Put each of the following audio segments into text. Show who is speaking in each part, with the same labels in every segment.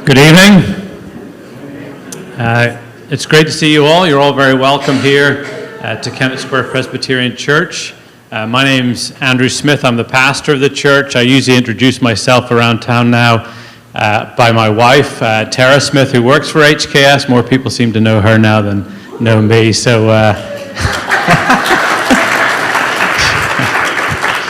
Speaker 1: Good evening. It's great to see you all. You're all very welcome here to Kennett Square Presbyterian Church. My name's Andrew Smith. I'm the pastor of the church. I usually introduce myself around town now by my wife, Tara Smith, who works for HKS. More people seem to know her now than know me. So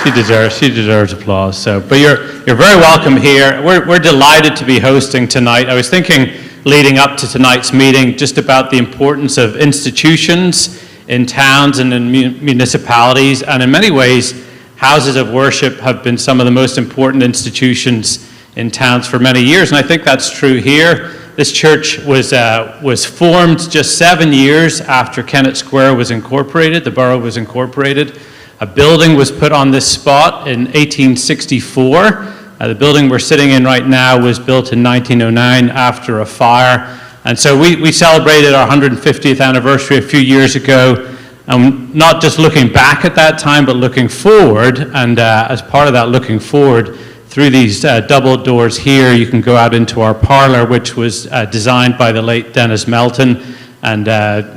Speaker 1: she deserves applause. But you're very welcome here. We're delighted to be hosting tonight. I was thinking, leading up to tonight's meeting, just about the importance of institutions in towns and in municipalities, and in many ways, houses of worship have been some of the most important institutions in towns for many years, and I think that's true here. This church was formed just 7 years after Kennett Square was incorporated, the borough was incorporated. A building was put on this spot in 1864. The building we're sitting in right now was built in 1909 after a fire. And so we celebrated our 150th anniversary a few years ago, not just looking back at that time, but looking forward. And as part of that looking forward, through these double doors here, you can go out into our parlor, which was designed by the late Dennis Melton. And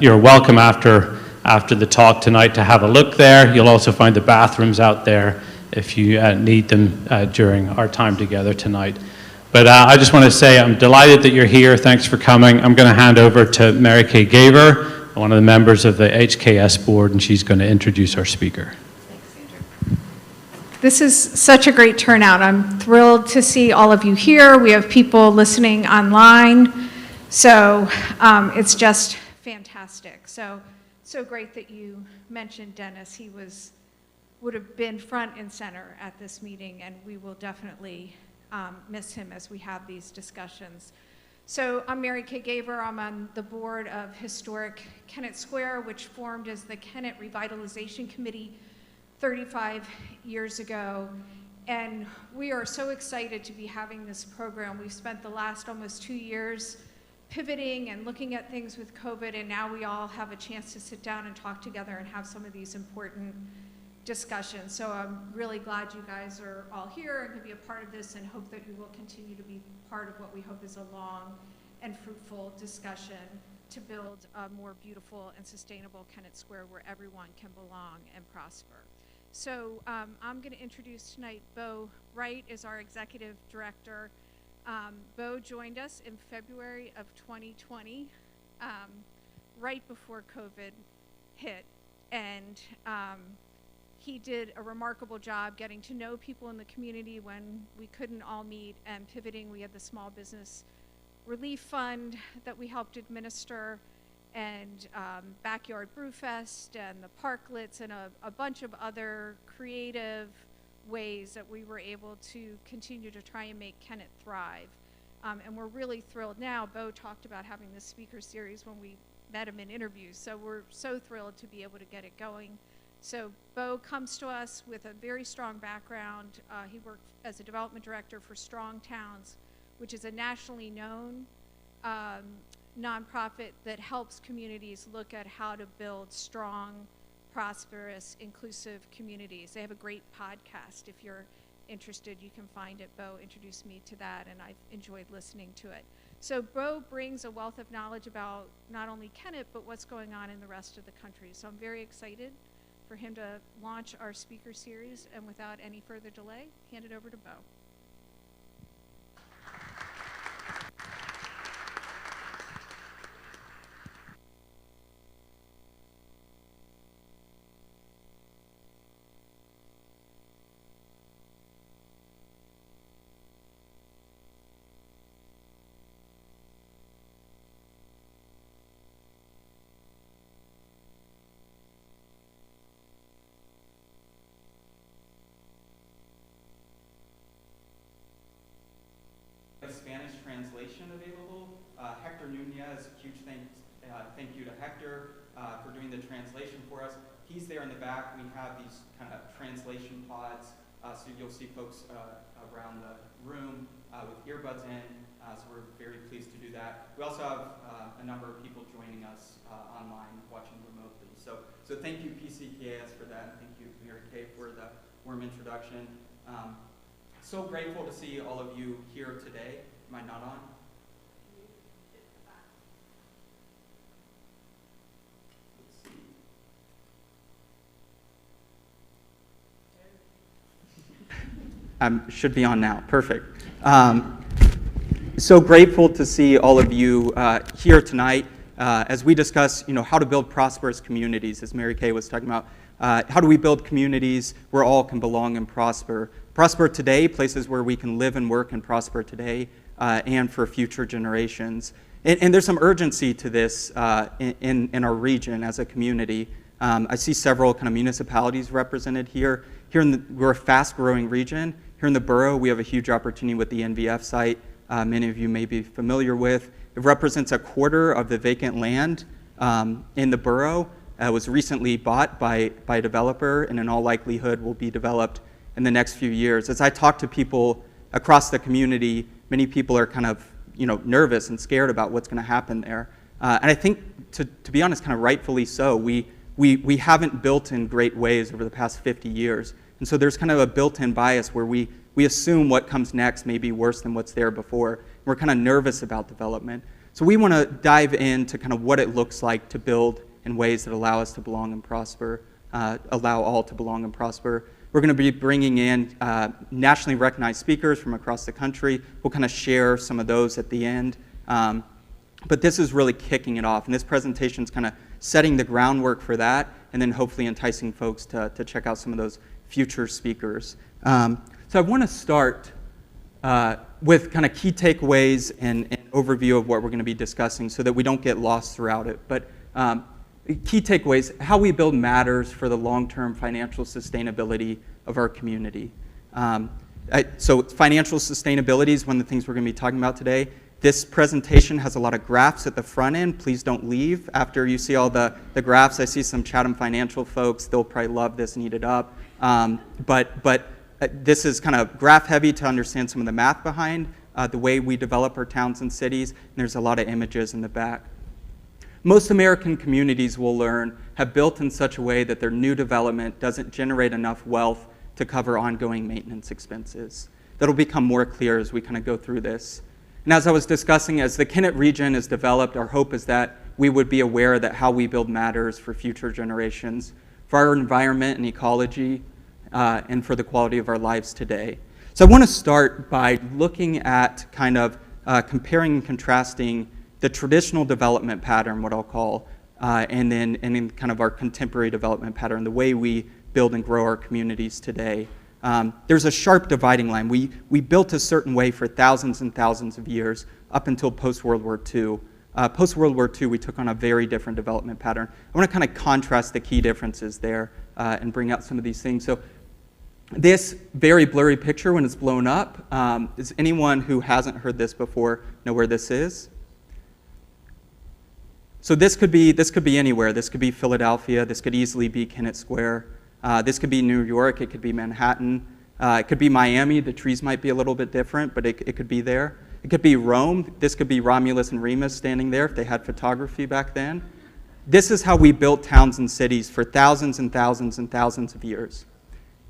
Speaker 1: you're welcome after the talk tonight to have a look there. You'll also find the bathrooms out there if you need them during our time together tonight. But I just want to say I'm delighted that you're here. Thanks for coming. I'm going to hand over to Mary Kay Gaver, one of the members of the HKS board, and she's going to introduce our speaker.
Speaker 2: Thanks, Andrew. This is such a great turnout. I'm thrilled to see all of you here. We have people listening online, so it's just fantastic. So great that you mentioned Dennis. He would have been front and center at this meeting, and we will definitely miss him as we have these discussions. So I'm Mary Kay Gaver. I'm on the board of Historic Kennett Square, which formed as the Kennett Revitalization Committee 35 years ago. And we are so excited to be having this program. We've spent the last almost 2 years pivoting and looking at things with COVID, and now we all have a chance to sit down and talk together and have some of these important discussions. So I'm really glad you guys are all here and can be a part of this, and hope that you will continue to be part of what we hope is a long and fruitful discussion to build a more beautiful and sustainable Kennett Square where everyone can belong and prosper. So I'm going to introduce tonight Bo Wright is our executive director. Bo joined us in February of 2020, right before COVID hit, and he did a remarkable job getting to know people in the community when we couldn't all meet and pivoting. We had the Small Business Relief Fund that we helped administer, and Backyard Brewfest and the Parklets and a bunch of other creative ways that we were able to continue to try and make Kennett thrive. And we're really thrilled now. Bo talked about having this speaker series when we met him in interviews, so we're so thrilled to be able to get it going. So Bo comes to us with a very strong background. He worked as a development director for Strong Towns, which is a nationally known nonprofit that helps communities look at how to build strong, prosperous, inclusive communities. They have a great podcast. If you're interested, you can find it. Bo introduced me to that, and I've enjoyed listening to it. So Bo brings a wealth of knowledge about not only Kennett, but what's going on in the rest of the country. So I'm very excited for him to launch our speaker series, and without any further delay, hand it over to Bo.
Speaker 3: Spanish translation available. Hector Nunez, huge thank you to Hector for doing the translation for us. He's there in the back. We have these kind of translation pods, so you'll see folks around the room with earbuds in, so we're very pleased to do that. We also have a number of people joining us online, watching remotely. So thank you PCKS for that, and thank you Mary Kay for the warm introduction. So grateful to see all of you here today. Am I not on? Should be on now. Perfect. So grateful to see all of you here tonight as we discuss, how to build prosperous communities, as Mary Kay was talking about. How do we build communities where all can belong and prosper? Prosper today, places where we can live and work and prosper today, and for future generations. And there's some urgency to this in our region as a community. I see several kind of municipalities represented here. We're a fast-growing region. Here in the borough, we have a huge opportunity with the NVF site. Many of you may be familiar with. It represents a quarter of the vacant land in the borough. It was recently bought by a developer and in all likelihood will be developed in the next few years. As I talk to people across the community, many people are kind of nervous and scared about what's going to happen there. And I think, to be honest, kind of rightfully so. We haven't built in great ways over the past 50 years. And so there's kind of a built-in bias where we assume what comes next may be worse than what's there before. We're kind of nervous about development. So we want to dive into kind of what it looks like to build in ways that allow us to belong and prosper, allow all to belong and prosper. We're going to be bringing in nationally recognized speakers from across the country. We'll kind of share some of those at the end. But this is really kicking it off. And this presentation is kind of setting the groundwork for that, and then hopefully enticing folks to check out some of those future speakers. So I want to start with kind of key takeaways and overview of what we're going to be discussing so that we don't get lost throughout it. But key takeaways, how we build matters for the long-term financial sustainability of our community. So financial sustainability is one of the things we're going to be talking about today. This presentation has a lot of graphs at the front end. Please don't leave after you see all the graphs. I see some Chatham Financial folks. They'll probably love this and eat it up. But this is kind of graph heavy to understand some of the math behind the way we develop our towns and cities. And there's a lot of images in the back. Most American communities, we'll learn, have built in such a way that their new development doesn't generate enough wealth to cover ongoing maintenance expenses. That'll become more clear as we kind of go through this. And as I was discussing, as the Kennett region is developed, our hope is that we would be aware that how we build matters for future generations, for our environment and ecology, and for the quality of our lives today. So I want to start by looking at kind of comparing and contrasting the traditional development pattern, what I'll call, and then kind of our contemporary development pattern, the way we build and grow our communities today. There's a sharp dividing line. We built a certain way for thousands and thousands of years up until post-World War II. Post-World War II, we took on a very different development pattern. I want to kind of contrast the key differences there and bring out some of these things. So this very blurry picture when it's blown up, is anyone who hasn't heard this before know where this is? So this could be anywhere. This could be Philadelphia. This could easily be Kennett Square. This could be New York. It could be Manhattan. It could be Miami. The trees might be a little bit different, but it could be there. It could be Rome. This could be Romulus and Remus standing there if they had photography back then. This is how we built towns and cities for thousands and thousands and thousands of years.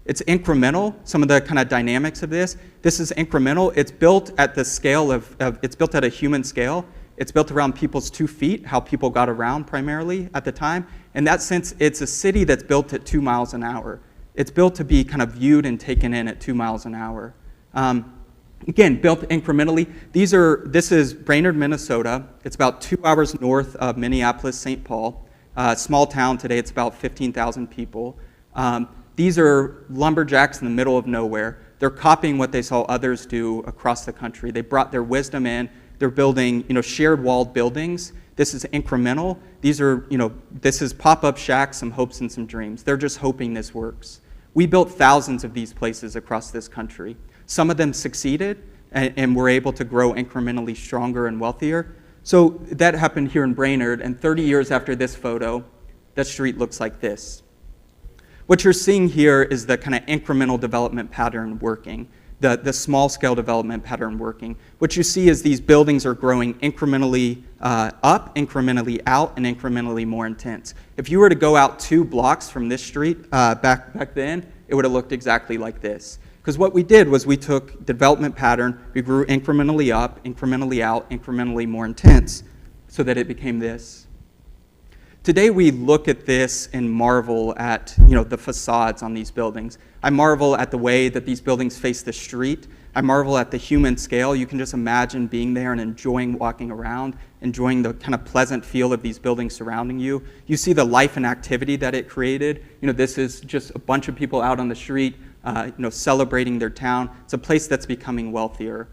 Speaker 3: It's incremental, some of the kind of dynamics of this. This is incremental. It's built at the scale it's built at a human scale. It's built around people's 2 feet, how people got around primarily at the time. In that sense, it's a city that's built at 2 miles an hour. It's built to be kind of viewed and taken in at 2 miles an hour. Again, built incrementally. This is Brainerd, Minnesota. It's about 2 hours north of Minneapolis, St. Paul. Small town today, it's about 15,000 people. These are lumberjacks in the middle of nowhere. They're copying what they saw others do across the country. They brought their wisdom in. They're building, shared walled buildings. This is incremental. This is pop-up shacks, some hopes and some dreams. They're just hoping this works. We built thousands of these places across this country. Some of them succeeded and were able to grow incrementally stronger and wealthier. So that happened here in Brainerd, and 30 years after this photo, that street looks like this. What you're seeing here is the kind of incremental development pattern working. The small-scale development pattern working. What you see is these buildings are growing incrementally up, incrementally out, and incrementally more intense. If you were to go out 2 blocks from this street back then, it would have looked exactly like this. Because what we did was we took the development pattern, we grew incrementally up, incrementally out, incrementally more intense, so that it became this. Today we look at this and marvel at the facades on these buildings. I marvel at the way that these buildings face the street. I marvel at the human scale. You can just imagine being there and enjoying walking around, enjoying the kind of pleasant feel of these buildings surrounding you. You see the life and activity that it created. This is just a bunch of people out on the street, celebrating their town. It's a place that's becoming wealthier.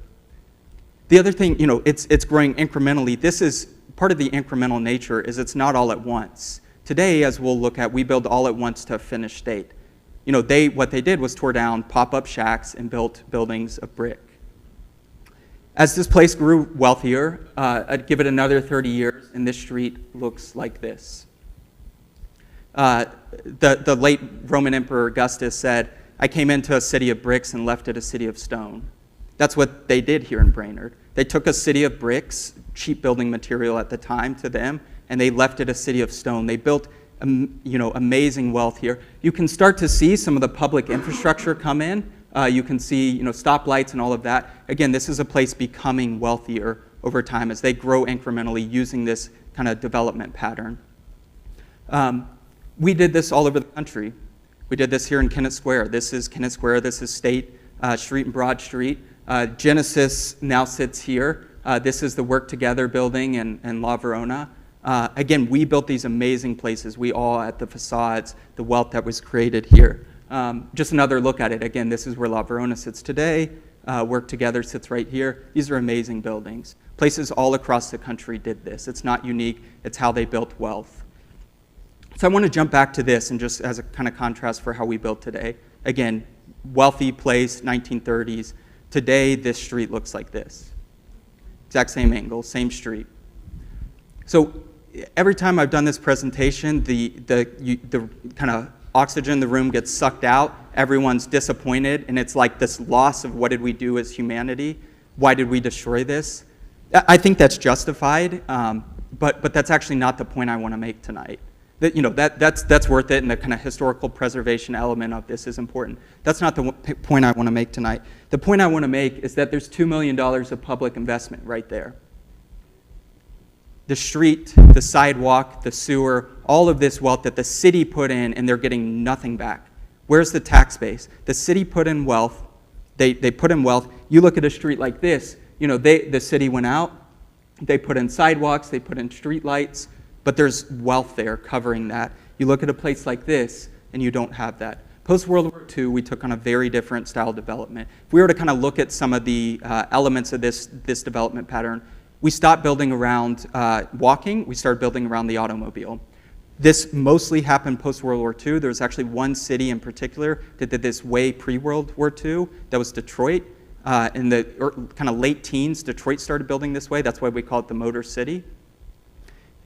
Speaker 3: The other thing, it's growing incrementally. This is part of the incremental nature is it's not all at once. Today, as we'll look at, we build all at once to a finished state. What they did was tore down pop-up shacks and built buildings of brick. As this place grew wealthier, I'd give it another 30 years, and this street looks like this. The late Roman Emperor Augustus said, "I came into a city of bricks and left it a city of stone." That's what they did here in Brainerd. They took a city of bricks, cheap building material at the time to them, and they left it a city of stone. They built amazing wealth here. You can start to see some of the public infrastructure come in. You can see stoplights and all of that. Again, this is a place becoming wealthier over time as they grow incrementally using this kind of development pattern. We did this all over the country. We did this here in Kennett Square. This is Kennett Square. This is State Street and Broad Street. Genesis now sits here. This is the Work Together building in La Verona. Again, we built these amazing places. We all at the facades, the wealth that was created here. Just another look at it. Again, this is where La Verona sits today. Work Together sits right here. These are amazing buildings. Places all across the country did this. It's not unique. It's how they built wealth. So I want to jump back to this and just as a kind of contrast for how we built today. Again, wealthy place, 1930s. Today, this street looks like this. Exact same angle, same street. So every time I've done this presentation, the kind of oxygen in the room gets sucked out. Everyone's disappointed, and it's like this loss of what did we do as humanity? Why did we destroy this? I think that's justified, but that's actually not the point I want to make tonight. That's worth it, and the kind of historical preservation element of this is important. That's not the point I want to make tonight. The point I want to make is that there's $2 million of public investment right there. The street, the sidewalk, the sewer, all of this wealth that the city put in, and they're getting nothing back. Where's the tax base? The city put in wealth. They put in wealth. You look at a street like this, the city went out. They put in sidewalks. They put in street lights. But there's wealth there covering that. You look at a place like this, and you don't have that. Post-World War II, we took on a very different style development. If we were to kind of look at some of the elements of this development pattern, we stopped building around walking. We started building around the automobile. This mostly happened post-World War II. There was actually one city in particular that did this way pre-World War II. That was Detroit. In the kind of late teens, Detroit started building this way. That's why we call it the Motor City.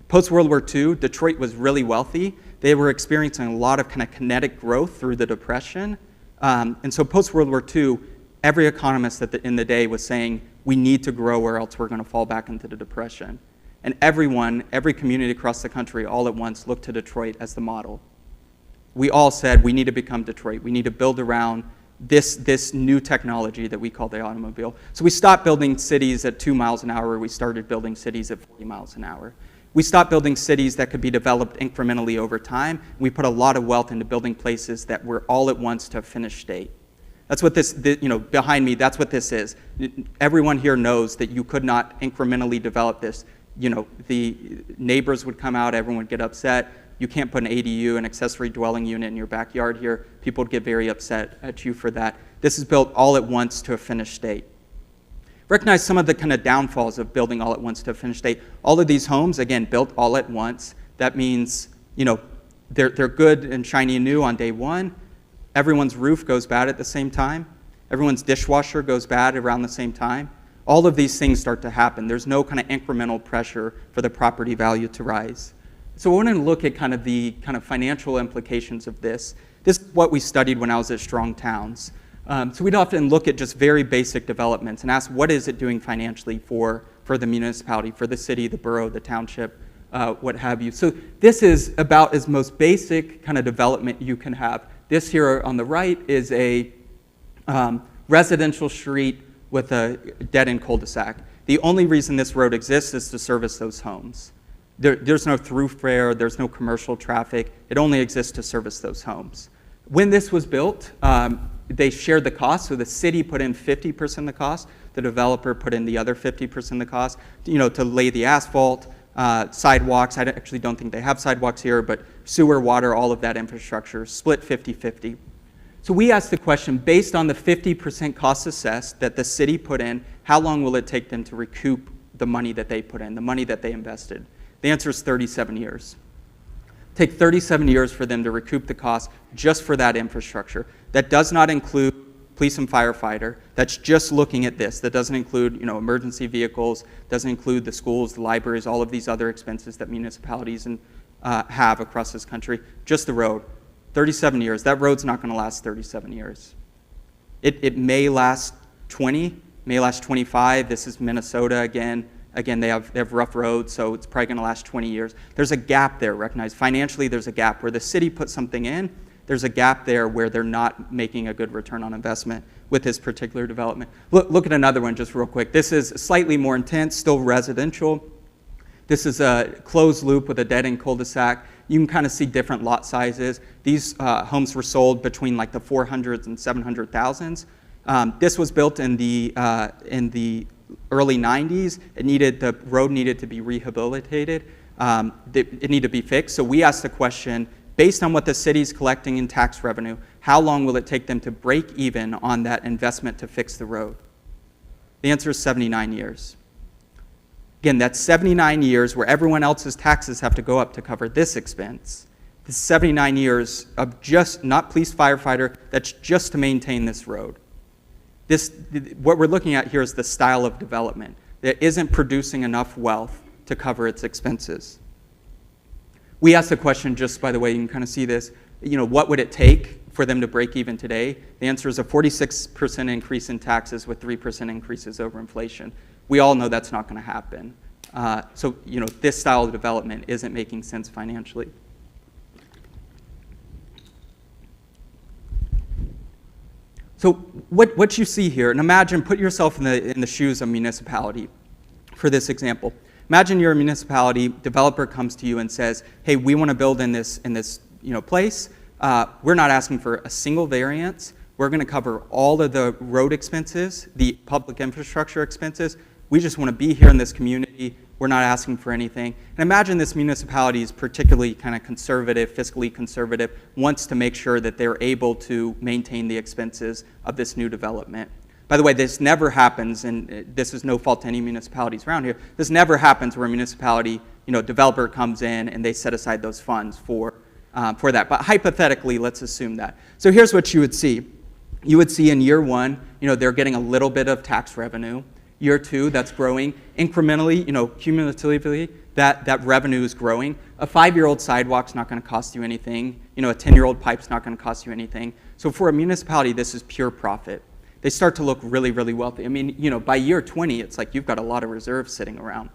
Speaker 3: Post-World War II, Detroit was really wealthy. They were experiencing a lot of kind of kinetic growth through the Depression. And so post-World War II, every economist in the day was saying, we need to grow or else we're going to fall back into the Depression. And every community across the country all at once looked to Detroit as the model. We all said, we need to become Detroit. We need to build around this new technology that we call the automobile. So we stopped building cities at 2 miles an hour. We started building cities at 40 miles an hour. We stopped building cities that could be developed incrementally over time. We put a lot of wealth into building places that were all at once to a finished state. That's what behind me, that's what this is. Everyone here knows that you could not incrementally develop this. The neighbors would come out, everyone would get upset. You can't put an ADU, an accessory dwelling unit, in your backyard here. People would get very upset at you for that. This is built all at once to a finished state. Recognize some of the kind of downfalls of building all at once to a finished state. All of these homes, again, built all at once. That means, they're good and shiny and new on day one. Everyone's roof goes bad at the same time. Everyone's dishwasher goes bad around the same time. All of these things start to happen. There's no kind of incremental pressure for the property value to rise. So I want to look at kind of the financial implications of this. This is what we studied when I was at Strong Towns. So we'd often look at just very basic developments and ask, what is it doing financially for the municipality, for the city, the borough, the township, what have you. So this is about as most basic kind of development you can have. This here on the right is a residential street with a dead-end cul-de-sac. The only reason this road exists is to service those homes. There's no thoroughfare, there's no commercial traffic. It only exists to service those homes. When this was built, they shared the cost, so the city put in 50% of the cost, the developer put in the other 50% of the cost, to lay the asphalt, sidewalks. I actually don't think they have sidewalks here, but sewer, water, all of that infrastructure, split 50-50. So we asked the question, based on the 50% cost assessed that the city put in, how long will it take them to recoup the money that they put in, the money that they invested? The answer is 37 years. Take 37 years for them to recoup the cost just for that infrastructure. That does not include police and firefighter. That's just looking at this. That doesn't include, emergency vehicles, doesn't include the schools, the libraries, all of these other expenses that municipalities have across this country. Just the road. 37 years. That road's not going to last 37 years. It may last 20, may last 25. This is Minnesota again. Again, they have rough roads, so it's probably going to last 20 years. There's a gap there, recognize. Financially, there's a gap. Where the city put something in, there's a gap there where they're not making a good return on investment with this particular development. Look at another one just real quick. This is slightly more intense, still residential. This is a closed loop with a dead-end cul-de-sac. You can kind of see different lot sizes. These homes were sold between like the 400s and 700,000s. This was built in the early 90s. The road needed to be rehabilitated. It needed to be fixed. So we asked the question, based on what the city's collecting in tax revenue, how long will it take them to break even on that investment to fix the road? The answer is 79 years. Again, that's 79 years where everyone else's taxes have to go up to cover this expense. This 79 years of just, not police firefighter, that's just to maintain this road. What we're looking at here is the style of development that isn't producing enough wealth to cover its expenses. We asked the question, just by the way, you can kind of see this, what would it take for them to break even today? The answer is a 46% increase in taxes with 3% increases over inflation. We all know that's not going to happen. So this style of development isn't making sense financially. So what you see here, and imagine, put yourself in the shoes of a municipality for this example. Imagine you're a municipality, developer comes to you and says, hey, we want to build in this place. We're not asking for a single variance. We're going to cover all of the road expenses, the public infrastructure expenses. We just want to be here in this community. We're not asking for anything. And imagine this municipality is particularly kind of conservative, fiscally conservative, wants to make sure that they're able to maintain the expenses of this new development. By the way, this never happens, and this is no fault to any municipalities around here. This never happens where a municipality, developer comes in and they set aside those funds for that. But hypothetically, let's assume that. So here's what you would see. You would see in year one, they're getting a little bit of tax revenue. Year two, that's growing. Incrementally, cumulatively, that revenue is growing. A 5-year-old sidewalk's not going to cost you anything. A 10-year-old pipe's not going to cost you anything. So for a municipality, this is pure profit. They start to look really, really wealthy. I mean, by year 20, it's like you've got a lot of reserves sitting around.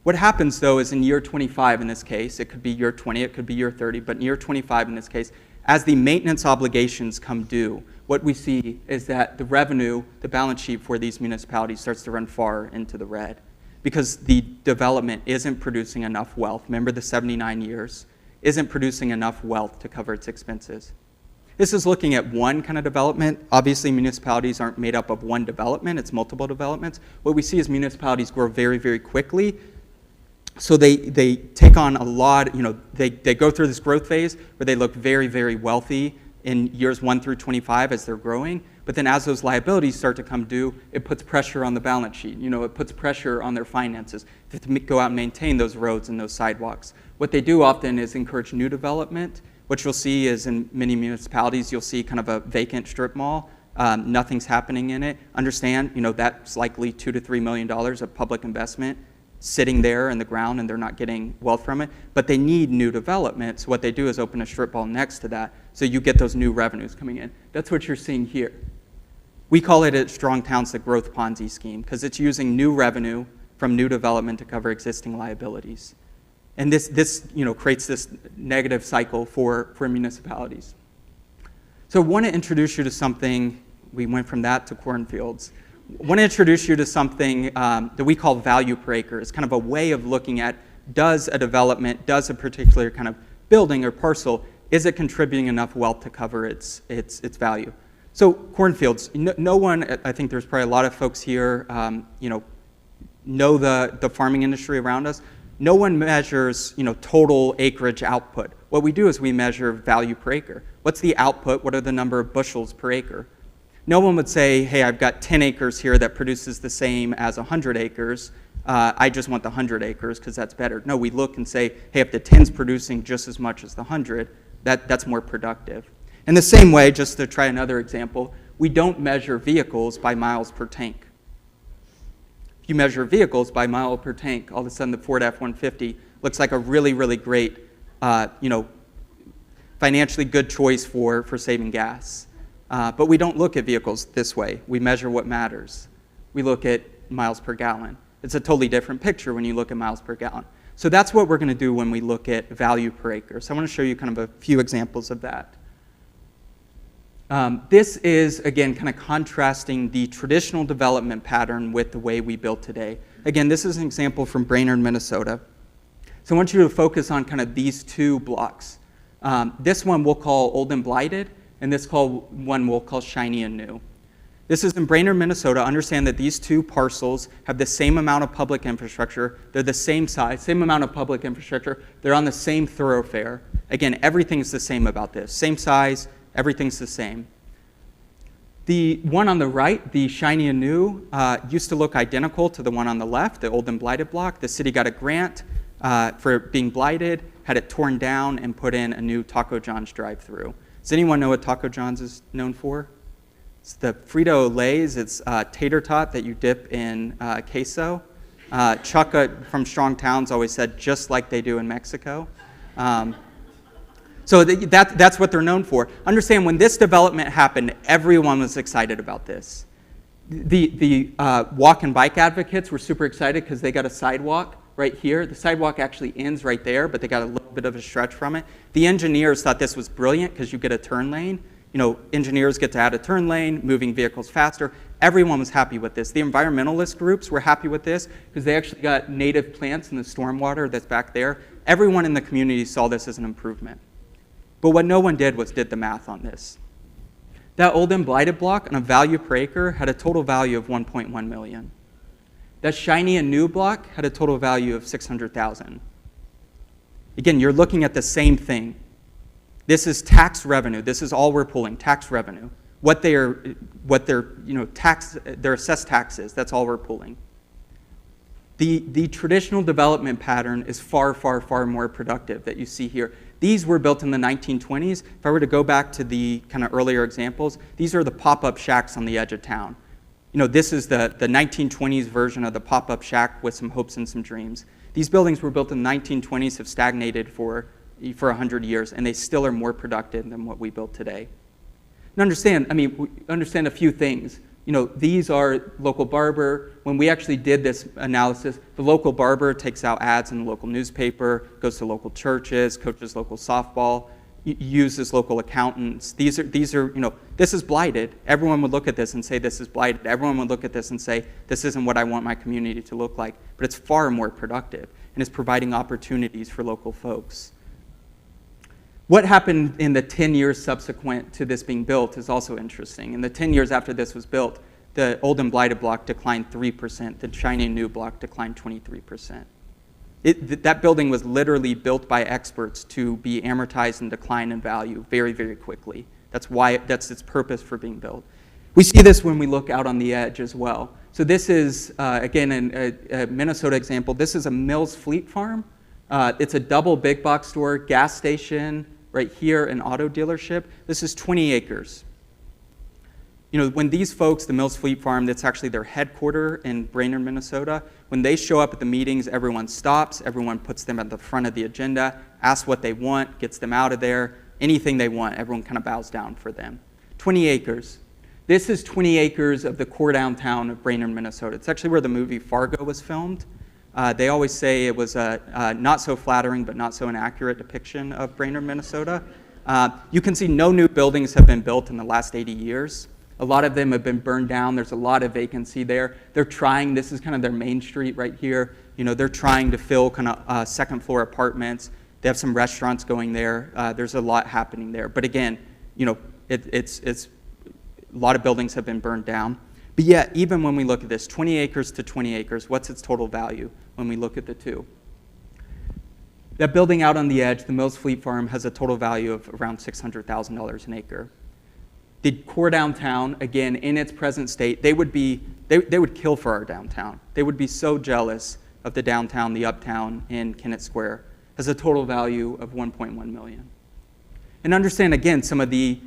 Speaker 3: What happens, though, is in year 25 in this case, it could be year 20, it could be year 30, but in year 25 in this case, as the maintenance obligations come due, what we see is that the revenue, the balance sheet for these municipalities starts to run far into the red because the development isn't producing enough wealth. Remember the 79 years, isn't producing enough wealth to cover its expenses. This is looking at one kind of development. Obviously, municipalities aren't made up of one development, it's multiple developments. What we see is municipalities grow very, very quickly. So they take on a lot, they go through this growth phase where they look very, very wealthy in years 1 through 25 as they're growing. But then as those liabilities start to come due, it puts pressure on the balance sheet. It puts pressure on their finances to go out and maintain those roads and those sidewalks. What they do often is encourage new development. What you'll see is in many municipalities, you'll see kind of a vacant strip mall. Nothing's happening in it. Understand, that's likely $2 to $3 million of public investment sitting there in the ground and they're not getting wealth from it, but they need new development. So what they do is open a strip mall next to that so you get those new revenues coming in. That's what you're seeing here. We call it at Strong Towns the growth Ponzi scheme because it's using new revenue from new development to cover existing liabilities. And this creates this negative cycle for municipalities. So I want to introduce you to something, we went from that to cornfields. I want to introduce you to something that we call value per acre. It's kind of a way of looking at does a development, does a particular kind of building or parcel, is it contributing enough wealth to cover its value? So cornfields, no one, I think there's probably a lot of folks here, know the farming industry around us. No one measures, total acreage output. What we do is we measure value per acre. What's the output? What are the number of bushels per acre? No one would say, hey, I've got 10 acres here that produces the same as 100 acres. I just want the 100 acres because that's better. No, we look and say, hey, if the 10's producing just as much as the 100, that's more productive. In the same way, just to try another example, we don't measure vehicles by miles per tank. If you measure vehicles by mile per tank, all of a sudden the Ford F-150 looks like a really, really great, financially good choice for saving gas. But we don't look at vehicles this way. We measure what matters. We look at miles per gallon. It's a totally different picture when you look at miles per gallon. So that's what we're going to do when we look at value per acre. So I want to show you kind of a few examples of that. This is, again, kind of contrasting the traditional development pattern with the way we build today. Again, this is an example from Brainerd, Minnesota. So I want you to focus on kind of these two blocks. This one we'll call old and blighted, and this one we'll call shiny and new. This is in Brainerd, Minnesota. Understand that these two parcels have the same amount of public infrastructure. They're the same size, same amount of public infrastructure. They're on the same thoroughfare. Again, everything's the same about this. Same size, everything's the same. The one on the right, the shiny and new, used to look identical to the one on the left, the old and blighted block. The city got a grant for being blighted, had it torn down, and put in a new Taco John's drive-through. Does anyone know what Taco John's is known for? It's the Frito-Lays. It's tater tot that you dip in queso. Chuck from Strong Towns always said, just like they do in Mexico. So that's what they're known for. Understand, when this development happened, everyone was excited about this. The walk and bike advocates were super excited because they got a sidewalk right here. The sidewalk actually ends right there, but they got a little bit of a stretch from it. The engineers thought this was brilliant because you get a turn lane. Engineers get to add a turn lane, moving vehicles faster. Everyone was happy with this. The environmentalist groups were happy with this because they actually got native plants in the stormwater that's back there. Everyone in the community saw this as an improvement. But what no one did was did the math on this. That old and blighted block on a value per acre had a total value of $1.1 million. That shiny and new block had a total value of $600,000. Again, you're looking at the same thing. This is tax revenue. This is all we're pulling, tax revenue. Their assessed taxes, that's all we're pulling. The traditional development pattern is far, far, far more productive that you see here. These were built in the 1920s. If I were to go back to the kind of earlier examples, these are the pop-up shacks on the edge of town. This is the 1920s version of the pop-up shack with some hopes and some dreams. These buildings were built in the 1920s, have stagnated for 100 years, and they still are more productive than what we build today. And understand a few things. These are local barber. When we actually did this analysis, the local barber takes out ads in the local newspaper, goes to local churches, coaches local softball, uses local accountants. These are, this is blighted. Everyone would look at this and say this is blighted. Everyone would look at this and say this isn't what I want my community to look like. But it's far more productive, and it's providing opportunities for local folks. What happened in the 10 years subsequent to this being built is also interesting. In the 10 years after this was built, the old and blighted block declined 3%. The shiny and new block declined 23%. That building was literally built by experts to be amortized and decline in value very, very quickly. That's its purpose for being built. We see this when we look out on the edge as well. So this is, again, a Minnesota example. This is a Mills Fleet Farm. It's a double big box store, gas station, right here, an auto dealership. This is 20 acres. When these folks, the Mills Fleet Farm, that's actually their headquarters in Brainerd, Minnesota, when they show up at the meetings, everyone stops, everyone puts them at the front of the agenda, asks what they want, gets them out of there, anything they want, everyone kind of bows down for them. 20 acres. This is 20 acres of the core downtown of Brainerd, Minnesota. It's actually where the movie Fargo was filmed. They always say it was a not so flattering but not so inaccurate depiction of Brainerd, Minnesota. You can see no new buildings have been built in the last 80 years. A lot of them have been burned down. There's a lot of vacancy there. They're trying, this is kind of their main street right here. They're trying to fill kind of second floor apartments. They have some restaurants going there. There's a lot happening there. But again, it's a lot of buildings have been burned down. But yet, even when we look at this, 20 acres to 20 acres, what's its total value when we look at the two? That building out on the edge, the Mills Fleet Farm, has a total value of around $600,000 an acre. The core downtown, again, in its present state, they would kill for our downtown. They would be so jealous of the downtown, the uptown in Kennett Square, has a total value of $1.1 million. And understand, again, some of the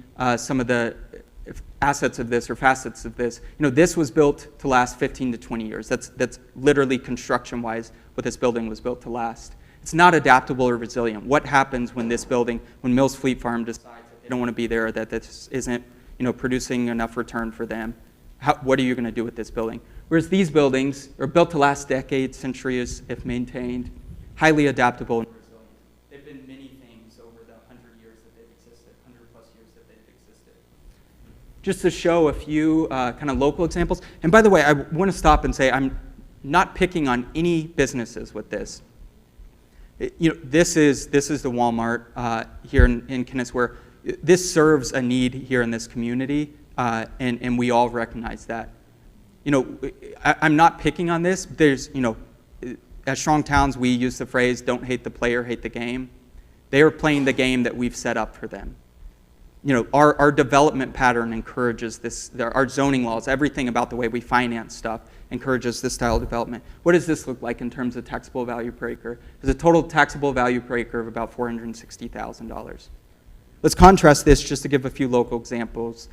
Speaker 3: assets of this or facets of this. This was built to last 15 to 20 years. That's literally construction-wise what this building was built to last. It's not adaptable or resilient. What happens when this building, when Mills Fleet Farm decides that they don't want to be there, that this isn't producing enough return for them? What are you going to do with this building? Whereas these buildings are built to last decades, centuries, if maintained, highly adaptable and resilient. They've been many things over the 100 years that they've existed, 100 plus years that they've existed. Just to show a few kind of local examples. And by the way, I want to stop and say I'm not picking on any businesses with this. This is the Walmart here in Kennett Square. This serves a need here in this community, and we all recognize that. I'm not picking on this. There's, at Strong Towns, we use the phrase, don't hate the player, hate the game. They are playing the game that we've set up for them. Our development pattern encourages this, our zoning laws, everything about the way we finance stuff encourages this style of development. What does this look like in terms of taxable value per acre? There's a total taxable value per acre of about $460,000. Let's contrast this, just to give a few local examples,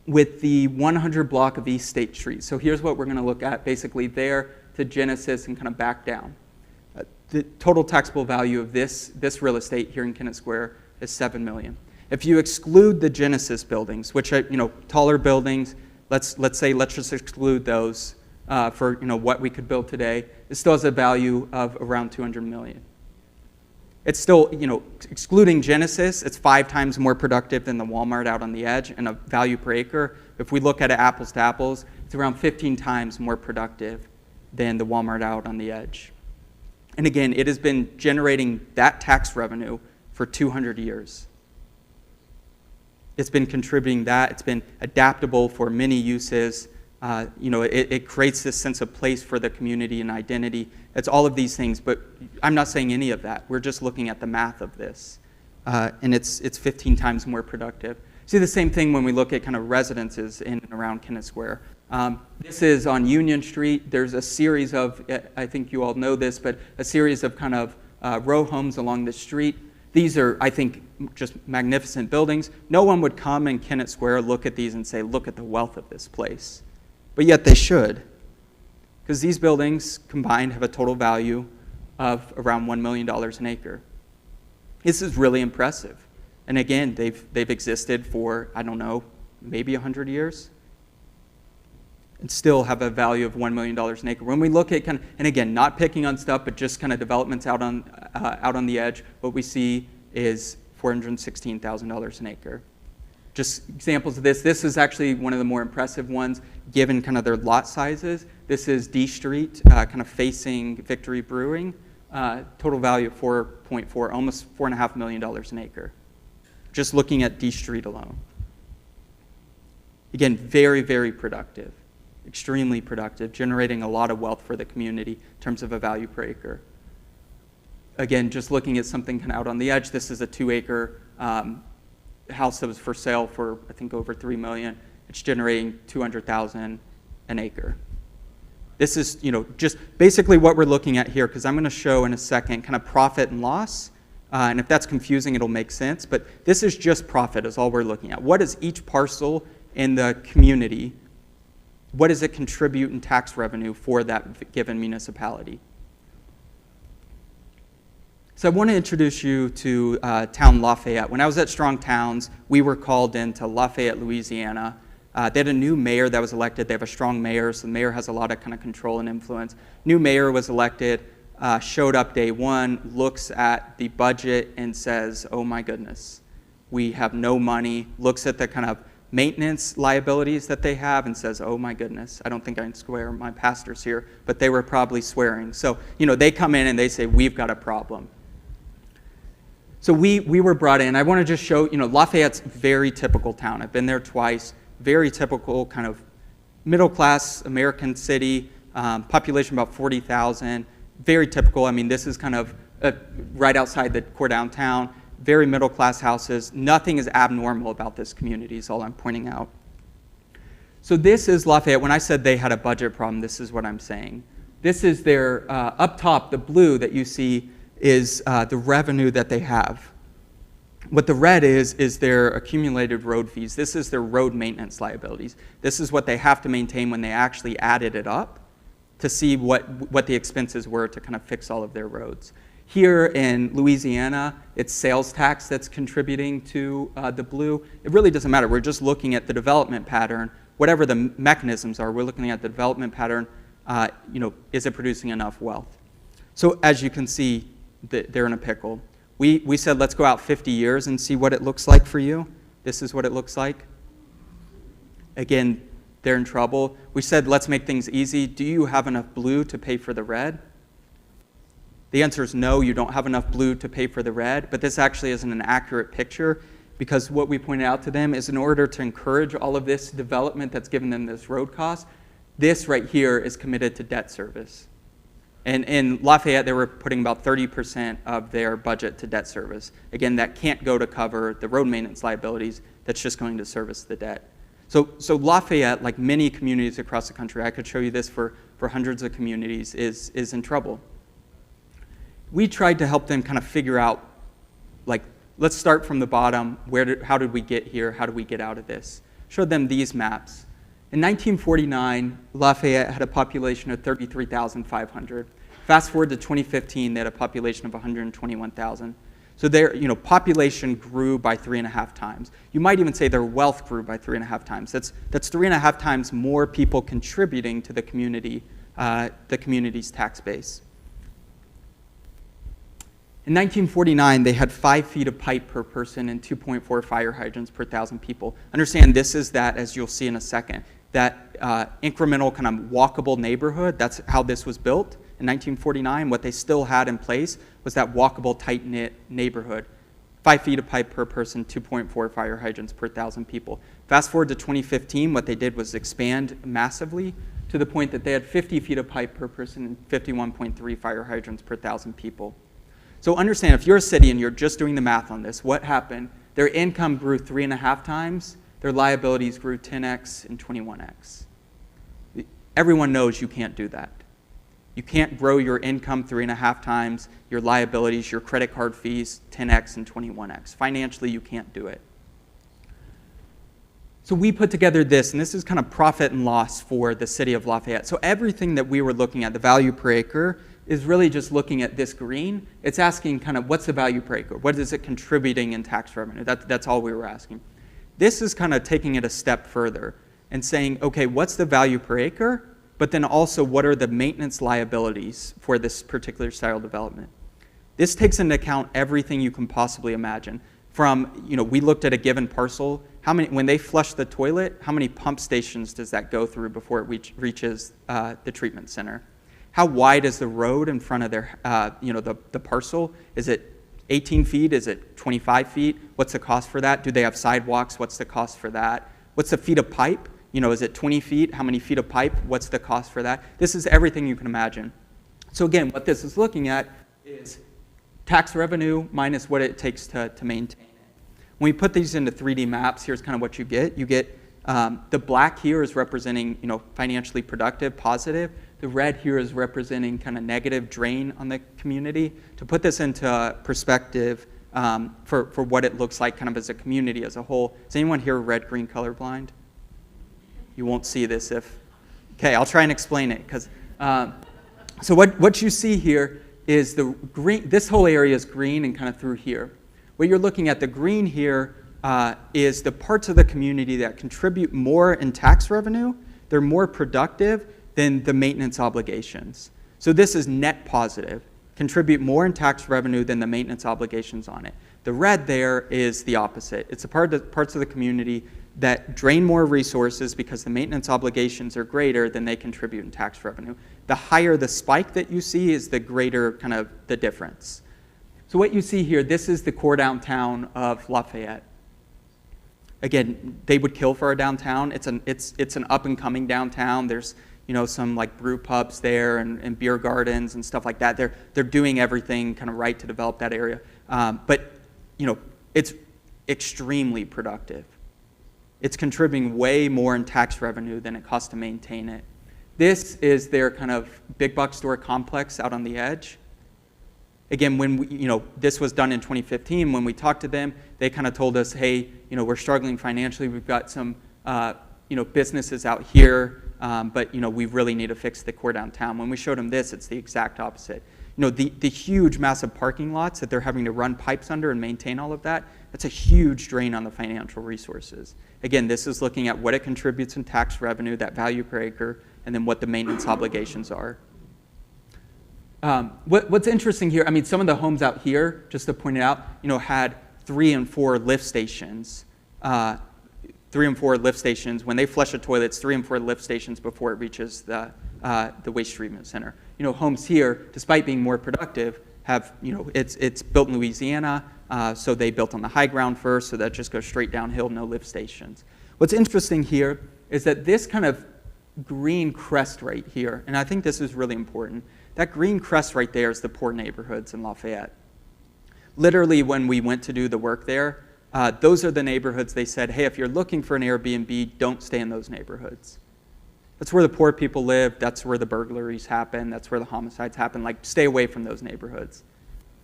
Speaker 3: with the 100 block of East State Street. So here's what we're going to look at, basically there to Genesis and kind of back down. The total taxable value of this real estate here in Kennett Square is $7 million. If you exclude the Genesis buildings, which are taller buildings, let's just exclude those for what we could build today, it still has a value of around $200 million. It's still, excluding Genesis, it's 5 times more productive than the Walmart out on the edge, and a value per acre. If we look at it apples to apples, it's around 15 times more productive than the Walmart out on the edge. And again, it has been generating that tax revenue for 200 years. It's been contributing that. It's been adaptable for many uses. It creates this sense of place for the community and identity. It's all of these things, but I'm not saying any of that. We're just looking at the math of this, and it's 15 times more productive. See the same thing when we look at kind of residences in and around Kennett Square. This is on Union Street. There's a series of, I think you all know this, but a series of kind of row homes along the street. These are, I think, just magnificent buildings. No one would come in Kennett Square, look at these and say, look at the wealth of this place. But yet they should, because these buildings combined have a total value of around $1 million an acre. This is really impressive. And again, they've existed for, I don't know, maybe 100 years, and still have a value of $1 million an acre. When we look at kind of, and again, not picking on stuff, but just kind of developments out on the edge, what we see is $416,000 an acre. Just examples of this. This is actually one of the more impressive ones, given kind of their lot sizes. This is D Street, kind of facing Victory Brewing. Total value of 4.4, almost $4.5 million an acre. Just looking at D Street alone. Again, very, very productive. Extremely productive, generating a lot of wealth for the community in terms of a value per acre. Again, just looking at something kind of out on the edge, this is a 2-acre house that was for sale for, I think, over $3 million. It's generating $200,000 an acre. This is, just basically what we're looking at here, because I'm going to show in a second kind of profit and loss. And if that's confusing, it'll make sense. But this is just profit is all we're looking at. What is each parcel in the community? What does it contribute in tax revenue for that given municipality? So I want to introduce you to town Lafayette. When I was at Strong Towns, we were called into Lafayette, Louisiana. They had a new mayor that was elected. They have a strong mayor, so the mayor has a lot of kind of control and influence. New mayor was elected, showed up day one, looks at the budget and says, oh my goodness, we have no money, looks at the kind of maintenance liabilities that they have and says, oh my goodness, I don't think I can swear, my pastor's here, but they were probably swearing. So, they come in and they say, we've got a problem. So we were brought in. I want to just show, Lafayette's a very typical town. I've been there twice. Very typical kind of middle-class American city, population about 40,000. Very typical. I mean, this is kind of right outside the core downtown. Very middle-class houses. Nothing is abnormal about this community is all I'm pointing out. So this is Lafayette. When I said they had a budget problem, this is what I'm saying. This is their, up top, the blue that you see is the revenue that they have. What the red is their accumulated road fees. This is their road maintenance liabilities. This is what they have to maintain when they actually added it up to see what the expenses were to kind of fix all of their roads. Here in Louisiana, it's sales tax that's contributing to the blue. It really doesn't matter. We're just looking at the development pattern. Whatever the mechanisms are, we're looking at the development pattern. Is it producing enough wealth? So as you can see, they're in a pickle. We said, let's go out 50 years and see what it looks like for you. This is what it looks like. Again, they're in trouble. We said, let's make things easy. Do you have enough blue to pay for the red? The answer is no, you don't have enough blue to pay for the red, but this actually isn't an accurate picture because what we pointed out to them is in order to encourage all of this development that's given them this road cost, this right here is committed to debt service. And in Lafayette, they were putting about 30% of their budget to debt service. Again, that can't go to cover the road maintenance liabilities. That's just going to service the debt. So Lafayette, like many communities across the country, I could show you this for hundreds of communities, is in trouble. We tried to help them kind of figure out, like, let's start from the bottom. How did we get here? How do we get out of this? Showed them these maps. In 1949, Lafayette had a population of 33,500. Fast forward to 2015, they had a population of 121,000. So their population grew by 3.5 times. You might even say their wealth grew by 3.5 times. That's 3.5 times more people contributing to the community's tax base. In 1949, they had 5 feet of pipe per person and 2.4 fire hydrants per 1,000 people. Understand this is that, as you'll see in a second, that incremental kind of walkable neighborhood. That's how this was built in 1949. What they still had in place was that walkable, tight-knit neighborhood. 5 feet of pipe per person, 2.4 fire hydrants per 1,000 people. Fast forward to 2015, what they did was expand massively to the point that they had 50 feet of pipe per person and 51.3 fire hydrants per 1,000 people. So understand, if you're a city and you're just doing the math on this, what happened? Their income grew 3.5 times. Their liabilities grew 10x and 21x. Everyone knows you can't do that. You can't grow your income 3.5 times, your liabilities, your credit card fees 10x and 21x. Financially, you can't do it. So we put together this, and this is kind of profit and loss for the city of Lafayette. So everything that we were looking at, the value per acre, is really just looking at this green. It's asking kind of what's the value per acre? What is it contributing in tax revenue? That's all we were asking. This is kind of taking it a step further and saying, okay, what's the value per acre? But then also, what are the maintenance liabilities for this particular style development? This takes into account everything you can possibly imagine. From, we looked at a given parcel, when they flush the toilet, how many pump stations does that go through before it reaches the treatment center? How wide is the road in front of their, the parcel? Is it 18 feet? Is it 25 feet? What's the cost for that? Do they have sidewalks? What's the cost for that? What's the feet of pipe? Is it 20 feet? How many feet of pipe? What's the cost for that? This is everything you can imagine. So again, what this is looking at is tax revenue minus what it takes to maintain it. When we put these into 3D maps, here's kind of what you get. You get the black here is representing financially productive, positive. The red here is representing kind of negative, drain on the community. To put this into perspective for what it looks like kind of as a community as a whole, is anyone here red-green colorblind? You won't see this if, okay, I'll try and explain it. So what you see here is the green, this whole area is green and kind of through here. What you're looking at, the green here is the parts of the community that contribute more in tax revenue. They're more productive than the maintenance obligations. So this is net positive, contribute more in tax revenue than the maintenance obligations on it. The red there is the opposite. It's the parts of the community that drain more resources because the maintenance obligations are greater than they contribute in tax revenue. The higher the spike that you see is the greater kind of the difference. So what you see here, this is the core downtown of Lafayette. Again, they would kill for our downtown. It's an up and coming downtown. There's some like brew pubs there and beer gardens and stuff like that. They're doing everything kind of right to develop that area. But it's extremely productive. It's contributing way more in tax revenue than it costs to maintain it. This is their kind of big box store complex out on the edge. Again, when this was done in 2015, when we talked to them, they kind of told us, hey, we're struggling financially. We've got some, businesses out here, but we really need to fix the core downtown. When we showed them this, it's the exact opposite. The huge, massive parking lots that they're having to run pipes under and maintain all of that, that's a huge drain on the financial resources. Again, this is looking at what it contributes in tax revenue, that value per acre, and then what the maintenance obligations are. What's interesting here, some of the homes out here, just to point it out, had 3 and 4 lift stations. 3 and 4 lift stations. When they flush a toilet, it's 3 and 4 lift stations before it reaches the waste treatment center. Homes here, despite being more productive, have, it's built in Louisiana, so they built on the high ground first, so that just goes straight downhill, no lift stations. What's interesting here is that this kind of green crest right here, and I think this is really important, that green crest right there is the poor neighborhoods in Lafayette. Literally, when we went to do the work there, those are the neighborhoods they said, hey, if you're looking for an Airbnb, don't stay in those neighborhoods. That's where the poor people live. That's where the burglaries happen. That's where the homicides happen. Like, stay away from those neighborhoods.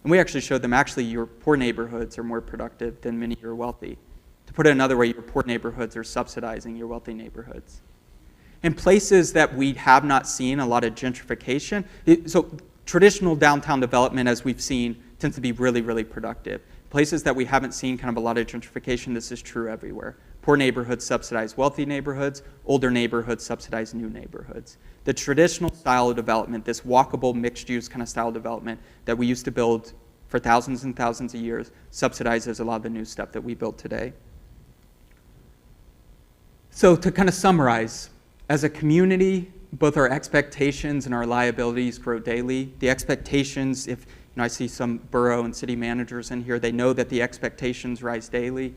Speaker 3: And we actually showed them, actually, your poor neighborhoods are more productive than many of your wealthy. To put it another way, your poor neighborhoods are subsidizing your wealthy neighborhoods. In places that we have not seen a lot of gentrification, so traditional downtown development, as we've seen, tends to be really, really productive. Places that we haven't seen kind of a lot of gentrification, this is true everywhere. Poor neighborhoods subsidize wealthy neighborhoods, older neighborhoods subsidize new neighborhoods. The traditional style of development, this walkable mixed-use kind of style of development that we used to build for thousands and thousands of years, subsidizes a lot of the new stuff that we build today. So to kind of summarize, as a community, both our expectations and our liabilities grow daily. The expectations, if I see some borough and city managers in here, they know that the expectations rise daily.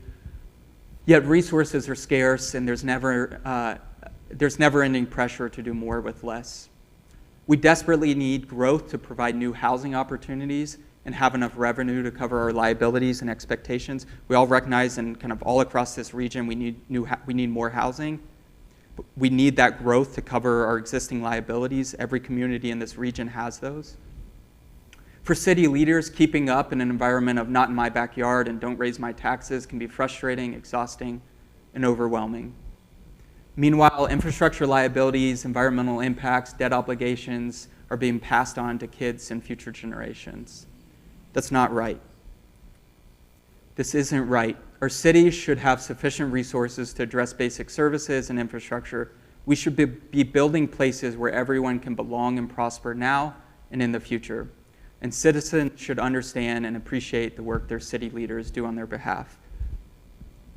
Speaker 3: Yet resources are scarce, and there's never-ending pressure to do more with less. We desperately need growth to provide new housing opportunities and have enough revenue to cover our liabilities and expectations. We all recognize, and kind of all across this region, we need more housing. We need that growth to cover our existing liabilities. Every community in this region has those. For city leaders, keeping up in an environment of not in my backyard and don't raise my taxes can be frustrating, exhausting, and overwhelming. Meanwhile, infrastructure liabilities, environmental impacts, debt obligations are being passed on to kids and future generations. That's not right. This isn't right. Our cities should have sufficient resources to address basic services and infrastructure. We should be building places where everyone can belong and prosper now and in the future. And citizens should understand and appreciate the work their city leaders do on their behalf.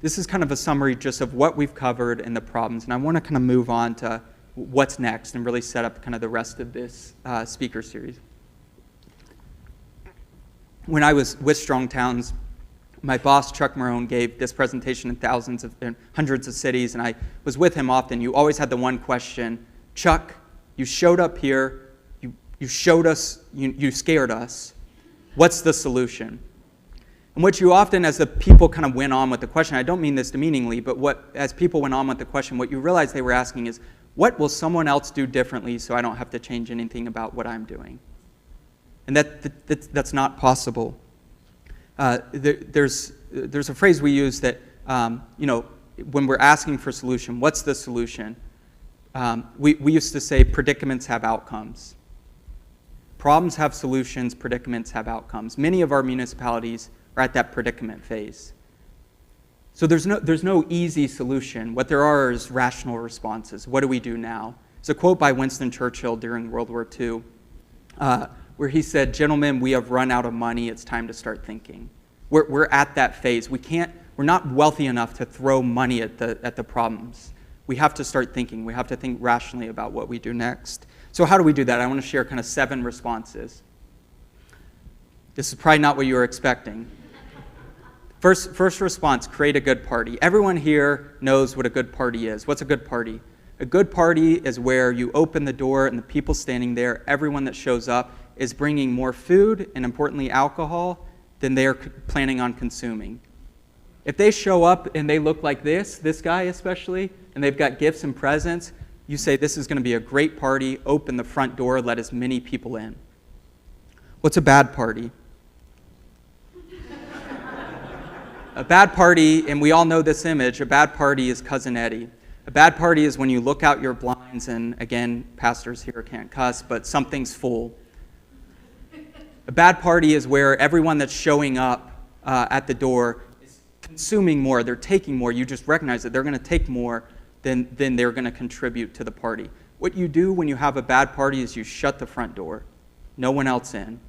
Speaker 3: This is kind of a summary just of what we've covered and the problems, and I want to kind of move on to what's next and really set up kind of the rest of this speaker series. When I was with Strong Towns, my boss, Chuck Marone, gave this presentation in hundreds of cities, and I was with him often. You always had the one question, Chuck, you showed up here, you showed us, you scared us. What's the solution? And what you often, as the people kind of went on with the question, I don't mean this demeaningly, but as people went on with the question, what you realized they were asking is, what will someone else do differently so I don't have to change anything about what I'm doing? And that's not possible. There's a phrase we use that, when we're asking for a solution, what's the solution? We used to say predicaments have outcomes. Problems have solutions, predicaments have outcomes. Many of our municipalities are at that predicament phase. So there's no easy solution. What there are is rational responses. What do we do now? It's a quote by Winston Churchill during World War II, where he said, "Gentlemen, we have run out of money. It's time to start thinking." We're at that phase. We can't We're not wealthy enough to throw money at the problems. We have to start thinking. We have to think rationally about what we do next. So how do we do that? I want to share kind of 7 responses. This is probably not what you were expecting. First response, create a good party. Everyone here knows what a good party is. What's a good party? A good party is where you open the door and the people standing there, everyone that shows up, is bringing more food and, importantly, alcohol than they're planning on consuming. If they show up and they look like this guy especially, and they've got gifts and presents, you say, this is going to be a great party, open the front door, let as many people in. What's a bad party? A bad party, and we all know this image, a bad party is Cousin Eddie. A bad party is when you look out your blinds, and again, pastors here can't cuss, but something's full. A bad party is where everyone that's showing up at the door is consuming more, they're taking more. You just recognize that they're going to take more than they're going to contribute to the party. What you do when you have a bad party is you shut the front door. No one else in.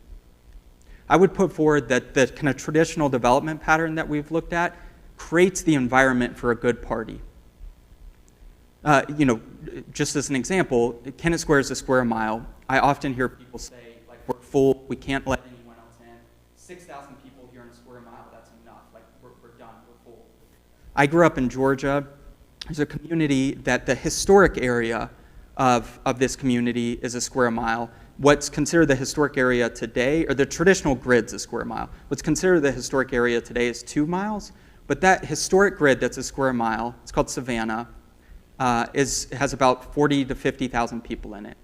Speaker 3: I would put forward that the kind of traditional development pattern that we've looked at creates the environment for a good party. Just as an example, Kennett Square is a square mile. I often hear people say, like, we're full, we can't let anyone else in. 6,000 people here in a square mile, that's enough. Like, we're done, we're full. I grew up in Georgia. There's a community that the historic area of this community is a square mile. What's considered the historic area today, or the traditional grid's a square mile. What's considered the historic area today is 2 miles, but that historic grid that's a square mile, it's called Savannah, has about 40 to 50,000 people in it.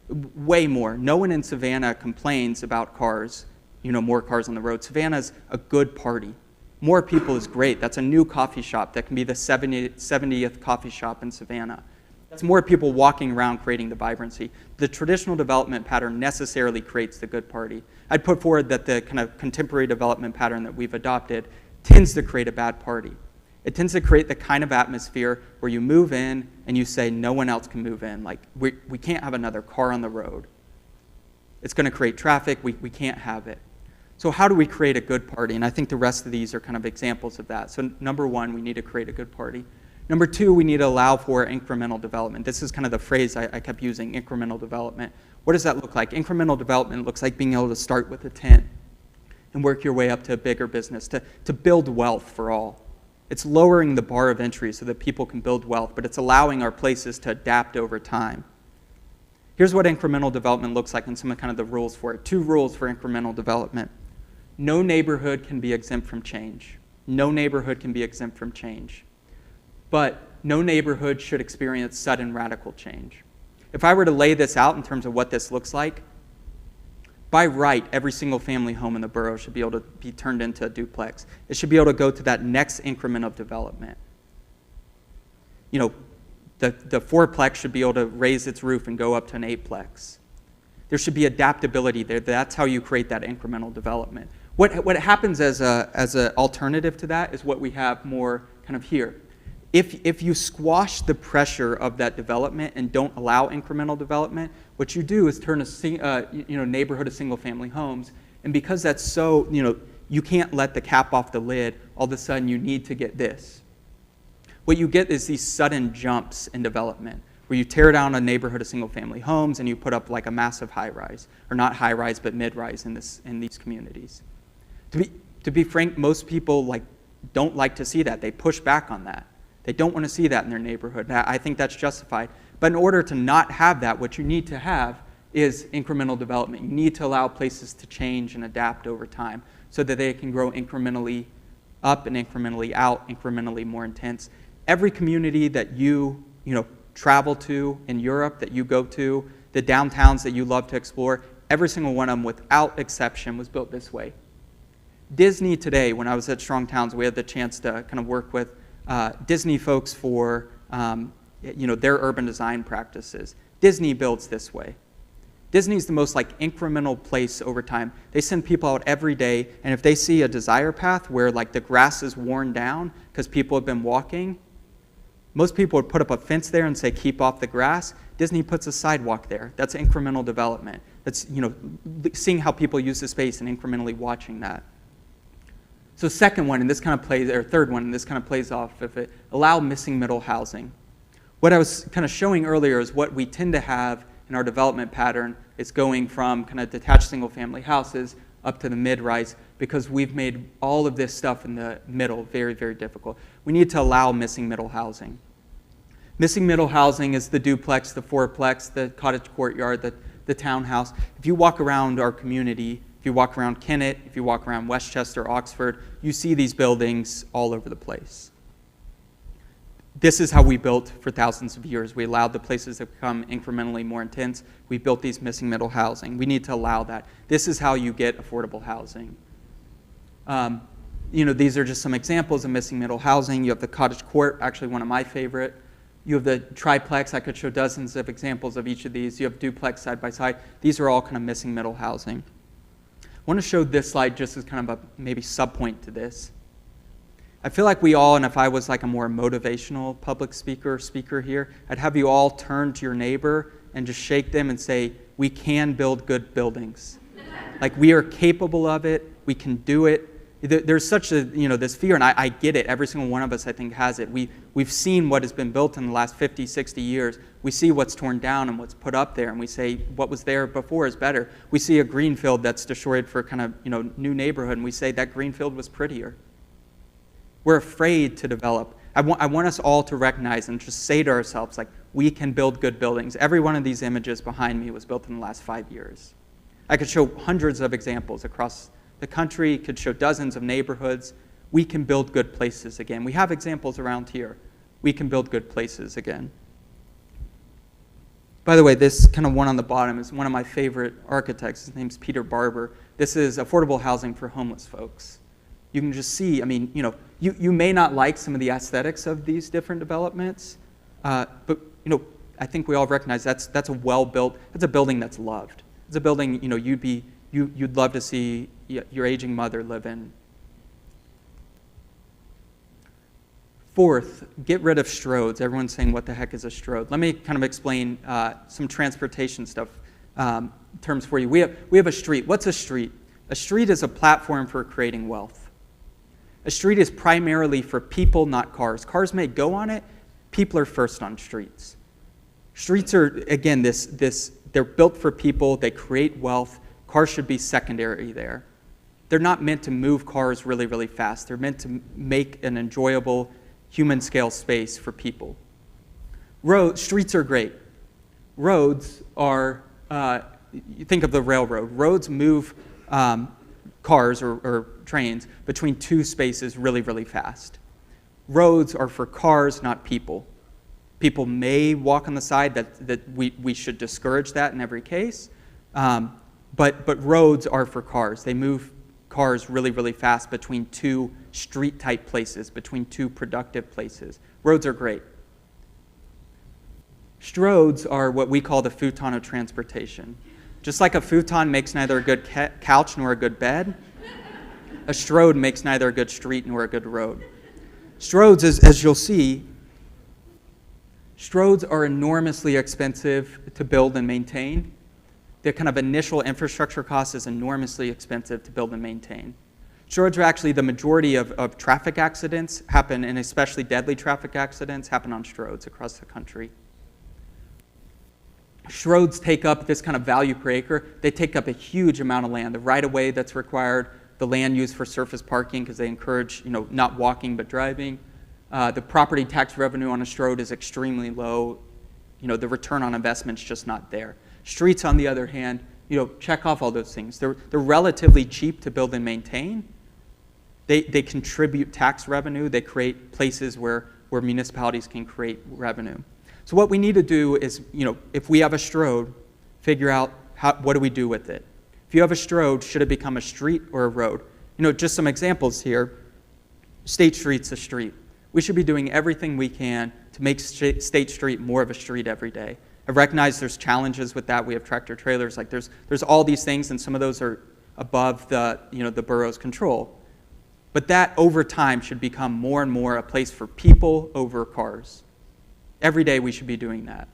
Speaker 3: Way more. No one in Savannah complains about cars, more cars on the road. Savannah's a good party. More people is great. That's a new coffee shop. That can be the 70th coffee shop in Savannah. That's more people walking around creating the vibrancy. The traditional development pattern necessarily creates the good party. I'd put forward that the kind of contemporary development pattern that we've adopted tends to create a bad party. It tends to create the kind of atmosphere where you move in and you say no one else can move in. Like, we can't have another car on the road. It's going to create traffic. We can't have it. So how do we create a good party? And I think the rest of these are kind of examples of that. So number 1, we need to create a good party. Number 2, we need to allow for incremental development. This is kind of the phrase I kept using, incremental development. What does that look like? Incremental development looks like being able to start with a tent and work your way up to a bigger business, to build wealth for all. It's lowering the bar of entry so that people can build wealth, but it's allowing our places to adapt over time. Here's what incremental development looks like and some of kind of the rules for it. 2 rules for incremental development. No neighborhood can be exempt from change. No neighborhood can be exempt from change. But no neighborhood should experience sudden radical change. If I were to lay this out in terms of what this looks like, by right, every single family home in the borough should be able to be turned into a duplex. It should be able to go to that next increment of development. The 4-plex should be able to raise its roof and go up to an 8-plex. There should be adaptability there. That's how you create that incremental development. What happens as an alternative to that is what we have more kind of here. If you squash the pressure of that development and don't allow incremental development, what you do is turn a neighborhood of single-family homes, and because that's so, you can't let the cap off the lid, all of a sudden you need to get this. What you get is these sudden jumps in development, where you tear down a neighborhood of single-family homes and you put up like a massive high-rise, or not high-rise but mid-rise in these communities. To be frank, most people don't like to see that. They push back on that. They don't want to see that in their neighborhood. I think that's justified. But in order to not have that, what you need to have is incremental development. You need to allow places to change and adapt over time so that they can grow incrementally up and incrementally out, incrementally more intense. Every community that you travel to in Europe, that you go to, the downtowns that you love to explore, every single one of them, without exception, was built this way. Disney today, when I was at Strong Towns, we had the chance to kind of work with Disney folks for their urban design practices. Disney builds this way. Disney's the most incremental place over time. They send people out every day, and if they see a desire path where the grass is worn down because people have been walking, most people would put up a fence there and say keep off the grass. Disney puts a sidewalk there. That's incremental development. That's seeing how people use the space and incrementally watching that.
Speaker 4: So second one, and this kind of plays, or third one, and this kind of plays off of it, allow missing middle housing. What I was kind of showing earlier is what we tend to have in our development pattern is going from kind of detached single-family houses up to the mid-rise, because we've made all of this stuff in the middle very, very difficult. We need to allow missing middle housing. Missing middle housing is the duplex, the fourplex, the cottage courtyard, the townhouse. If you walk around our community, if you walk around Kennett, if you walk around Westchester, Oxford, you see these buildings all over the place. This is how we built for thousands of years. We allowed the places to become incrementally more intense. We built these missing middle housing. We need to allow that. This is how you get affordable housing. These are just some examples of missing middle housing. You have the cottage court, actually one of my favorite. You have the triplex. I could show dozens of examples of each of these. You have duplex side by side. These are all kind of missing middle housing. I want to show this slide just as kind of a maybe sub-point to this. I feel like we all, and if I was like a more motivational public speaker here, I'd have you all turn to your neighbor and just shake them and say, we can build good buildings. Like, we are capable of it. We can do it. There's such a, this fear, and I get it. Every single one of us, I think, has it. We've seen what has been built in the last 50, 60 years. We see what's torn down and what's put up there, and we say what was there before is better. We see a green field that's destroyed for kind of, new neighborhood, and we say that green field was prettier. We're afraid to develop. I want us all to recognize and just say to ourselves, like, we can build good buildings. Every one of these images behind me was built in the last 5 years. I could show hundreds of examples across the country, could show dozens of neighborhoods. We can build good places again. We have examples around here. We can build good places again. By the way, this kind of one on the bottom is one of my favorite architects. His name's Peter Barber. This is affordable housing for homeless folks. You can just see, you may not like some of the aesthetics of these different developments, but I think we all recognize that's a well-built, that's a building that's loved. It's a building you'd love to see your aging mother live in. Fourth, get rid of stroads. Everyone's saying, what the heck is a stroad? Let me kind of explain some transportation stuff terms for you. We have a street. What's a street? A street is a platform for creating wealth. A street is primarily for people, not cars. Cars may go on it. People are first on streets. Streets are, again, they're built for people. They create wealth. Cars should be secondary there. They're not meant to move cars really, really fast. They're meant to make an enjoyable human-scale space for people. Streets are great. Roads are, you think of the railroad. Roads move cars or trains between two spaces really, really fast. Roads are for cars, not people. People may walk on the side, that we should discourage that in every case, but roads are for cars. They move cars really, really fast between two street-type places, between two productive places. Roads are great. Stroads are what we call the futon of transportation. Just like a futon makes neither a good couch nor a good bed, a stroad makes neither a good street nor a good road. Stroads, as you'll see, stroads are enormously expensive to build and maintain. The kind of initial infrastructure cost is enormously expensive to build and maintain. Stroads are actually the majority of traffic accidents happen, and especially deadly traffic accidents happen on stroads across the country. Stroads take up this kind of value per acre. They take up a huge amount of land. The right-of-way that's required, the land used for surface parking because they encourage, not walking but driving. The property tax revenue on a stroad is extremely low. The return on investment's just not there. Streets, on the other hand, check off all those things. They're relatively cheap to build and maintain. They contribute tax revenue. They create places where municipalities can create revenue. So what we need to do is, if we have a stroad, figure out what do we do with it. If you have a stroad, should it become a street or a road? Just some examples here. State Street's a street. We should be doing everything we can to make State Street more of a street every day. I recognize there's challenges with that. We have tractor trailers. Like there's all these things, and some of those are above the borough's control. But that over time should become more and more a place for people over cars. Every day we should be doing that.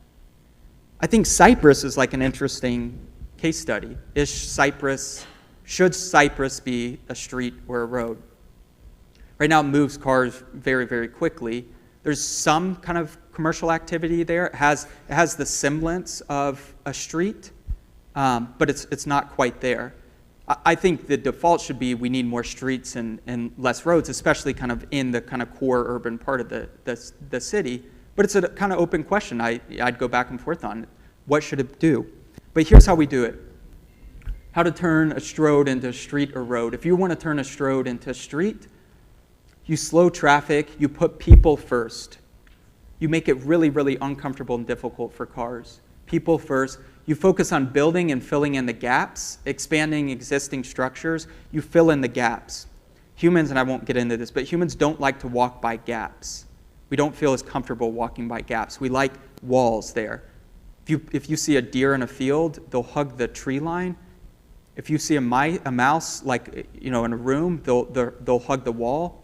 Speaker 4: I think Cypress is like an interesting case study. Should Cypress be a street or a road? Right now, it moves cars very, very quickly. There's some kind of commercial activity there. It has the semblance of a street, but it's not quite there. I think the default should be we need more streets and less roads, especially kind of in the kind of core urban part of the city. But it's a kind of open question I'd go back and forth on. What should it do? But here's how we do it. How to turn a strode into a street or road. If you want to turn a strode into a street, you slow traffic, you put people first. You make it really, really uncomfortable and difficult for cars. People first. You focus on building and filling in the gaps, expanding existing structures. You fill in the gaps. Humans, and I won't get into this, but humans don't like to walk by gaps. We don't feel as comfortable walking by gaps. We like walls there. If you see a deer in a field, they'll hug the tree line. If you see a mouse, like in a room, they'll hug the wall.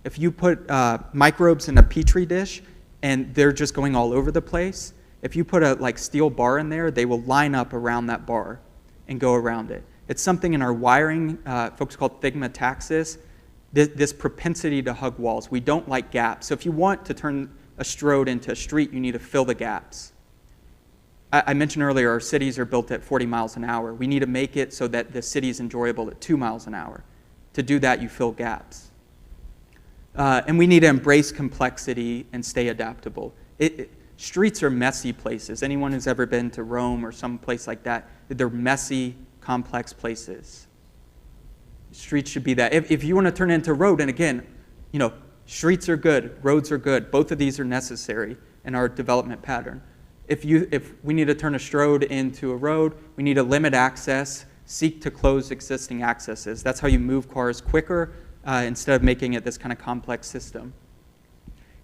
Speaker 4: If you put microbes in a petri dish and they're just going all over the place, if you put a steel bar in there, they will line up around that bar and go around it. It's something in our wiring, folks call thigmotaxis, this propensity to hug walls. We don't like gaps. So if you want to turn a strode into a street, you need to fill the gaps. I mentioned earlier our cities are built at 40 miles an hour. We need to make it so that the city is enjoyable at 2 miles an hour. To do that, you fill gaps. And we need to embrace complexity and stay adaptable. Streets are messy places. Anyone who's ever been to Rome or some place like that, they're messy, complex places. Streets should be that. If you want to turn it into a road, and again, streets are good, roads are good. Both of these are necessary in our development pattern. If we need to turn a strode into a road, we need to limit access, seek to close existing accesses. That's how you move cars quicker instead of making it this kind of complex system.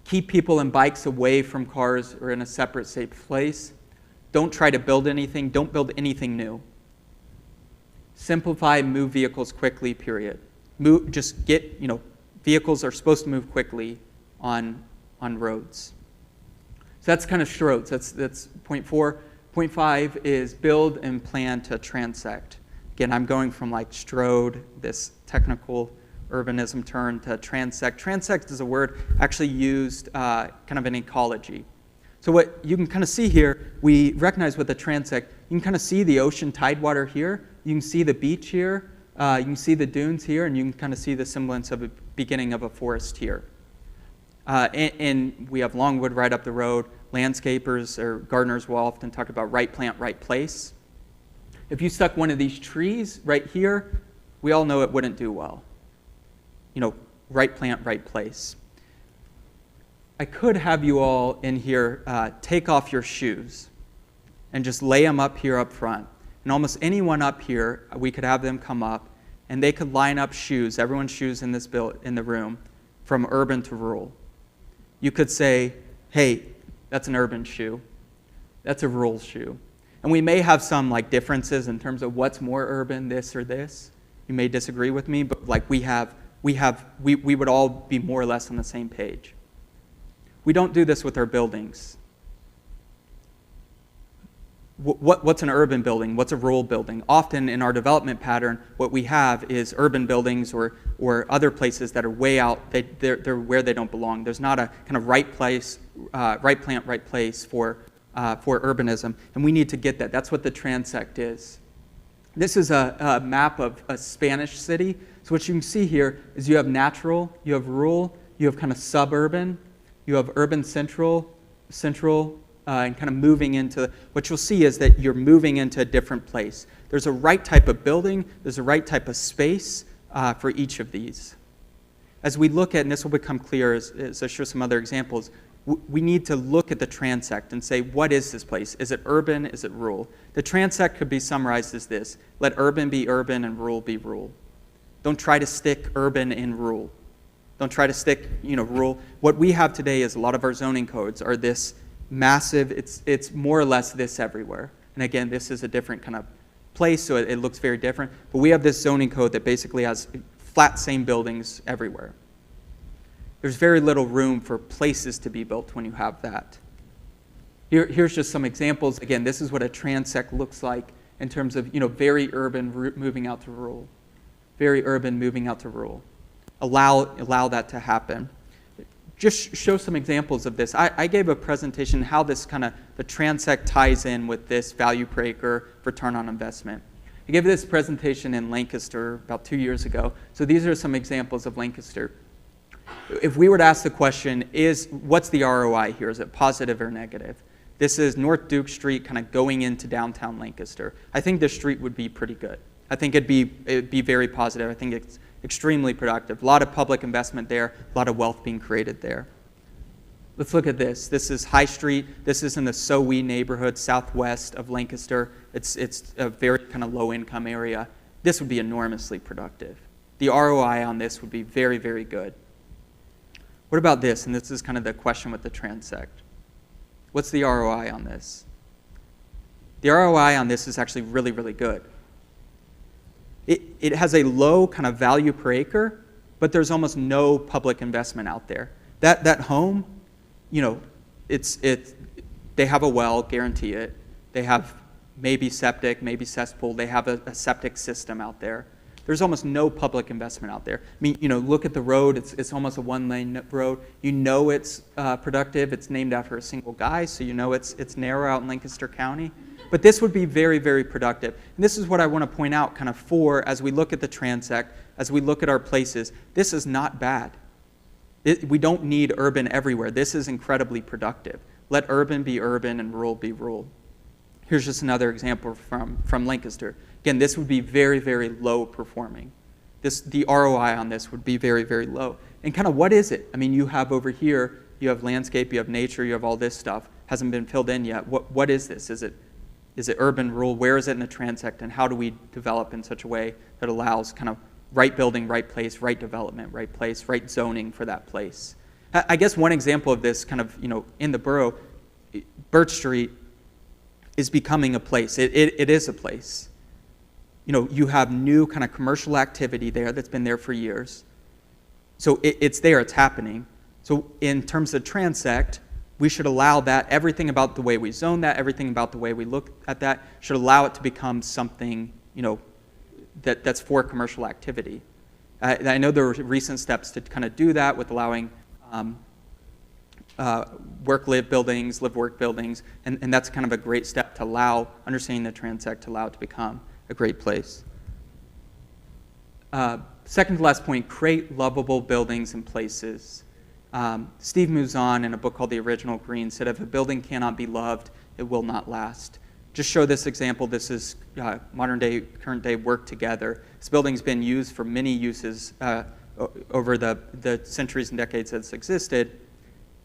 Speaker 4: Keep people and bikes away from cars or in a separate, safe place. Don't try to build anything. Don't build anything new. Simplify, move vehicles quickly, period. Vehicles are supposed to move quickly on roads. So that's kind of strokes. That's point 4. Point 5 is build and plan to transect. Again, I'm going from strode, this technical urbanism term, to transect. Transect is a word actually used kind of in ecology. So what you can kind of see here, we recognize with the transect, you can kind of see the ocean tidewater here, you can see the beach here, you can see the dunes here, and you can kind of see the semblance of a beginning of a forest here. And we have longwood right up the road. Landscapers or gardeners will often talk about right plant, right place. If you stuck one of these trees right here, we all know it wouldn't do well. Right plant, right place. I could have you all in here take off your shoes and just lay them up here up front. And almost anyone up here, we could have them come up, and they could line up shoes, everyone's shoes in the room, from urban to rural. You could say, hey, that's an urban shoe. That's a rural shoe. And we may have some differences in terms of what's more urban, this or this. You may disagree with me, but we would all be more or less on the same page. We don't do this with our buildings. What's an urban building? What's a rural building? Often in our development pattern, what we have is urban buildings or other places that are way out. They're where they don't belong. There's not a kind of right place, right plant, right place for urbanism, and we need to get that. That's what the transect is. This is a map of a Spanish city. So what you can see here is you have natural, you have rural, you have kind of suburban, you have urban central, and kind of moving into, what you'll see is that you're moving into a different place. There's a right type of building, there's a right type of space for each of these. As we look at, and this will become clear as I show some other examples, we need to look at the transect and say, what is this place? Is it urban? Is it rural? The transect could be summarized as this: let urban be urban and rural be rural. Don't try to stick urban in rural. Don't try to stick, rural. What we have today is a lot of our zoning codes are this massive, it's more or less this everywhere. And again, this is a different kind of place, so it looks very different. But we have this zoning code that basically has flat same buildings everywhere. There's very little room for places to be built when you have that. Here's just some examples. Again, this is what a transect looks like in terms of very urban moving out to rural. Very urban moving out to rural. allow that to happen. Just show some examples of this. I gave a presentation how this the transect ties in with this value per acre return on investment. I gave this presentation in Lancaster about 2 years ago. So these are some examples of Lancaster. If we were to ask the question, what's the ROI here? Is it positive or negative? This is North Duke Street kind of going into downtown Lancaster. I think this street would be pretty good. I think it'd be very positive. I think it's extremely productive. A lot of public investment there, a lot of wealth being created there. Let's look at this. This is High Street. This is in the Sowee neighborhood, southwest of Lancaster. It's a very kind of low-income area. This would be enormously productive. The ROI on this would be very, very good. What about this? And this is kind of the question with the transect. What's the ROI on this? The ROI on this is actually really, really good. It has a low kind of value per acre, but there's almost no public investment out there. That home, they have a well, guarantee it. They have maybe septic, maybe cesspool. They have a septic system out there. There's almost no public investment out there. I mean, look at the road. It's almost a one-lane road. It's productive. It's named after a single guy, so it's narrow out in Lancaster County. But this would be very, very productive. And this is what I want to point out as we look at the transect, as we look at our places. This is not bad. We don't need urban everywhere. This is incredibly productive. Let urban be urban and rural be rural. Here's just another example from Lancaster. Again, this would be very, very low performing. The ROI on this would be very, very low. And what is it? I mean, you have over here, you have landscape, you have nature, you have all this stuff. Hasn't been filled in yet. What is this? Is it urban, rural? Where is it in the transect? And how do we develop in such a way that allows right building, right place, right development, right place, right zoning for that place? I guess one example of this in the borough, Birch Street is becoming a place. It is a place. You have new commercial activity there that's been there for years. So it's there, it's happening. So in terms of transect, we should allow that, everything about the way we zone that, everything about the way we look at that, should allow it to become something, that's for commercial activity. I know there were recent steps to do that with allowing work-live buildings, live-work buildings, and that's a great step to allow, understanding the transect, to allow it to become a great place. Second to last point, create lovable buildings and places. Steve Mouzon, in a book called The Original Green, said if a building cannot be loved, it will not last. Just show this example. This is modern day, current day work together. This building's been used for many uses over the centuries and decades that it's existed.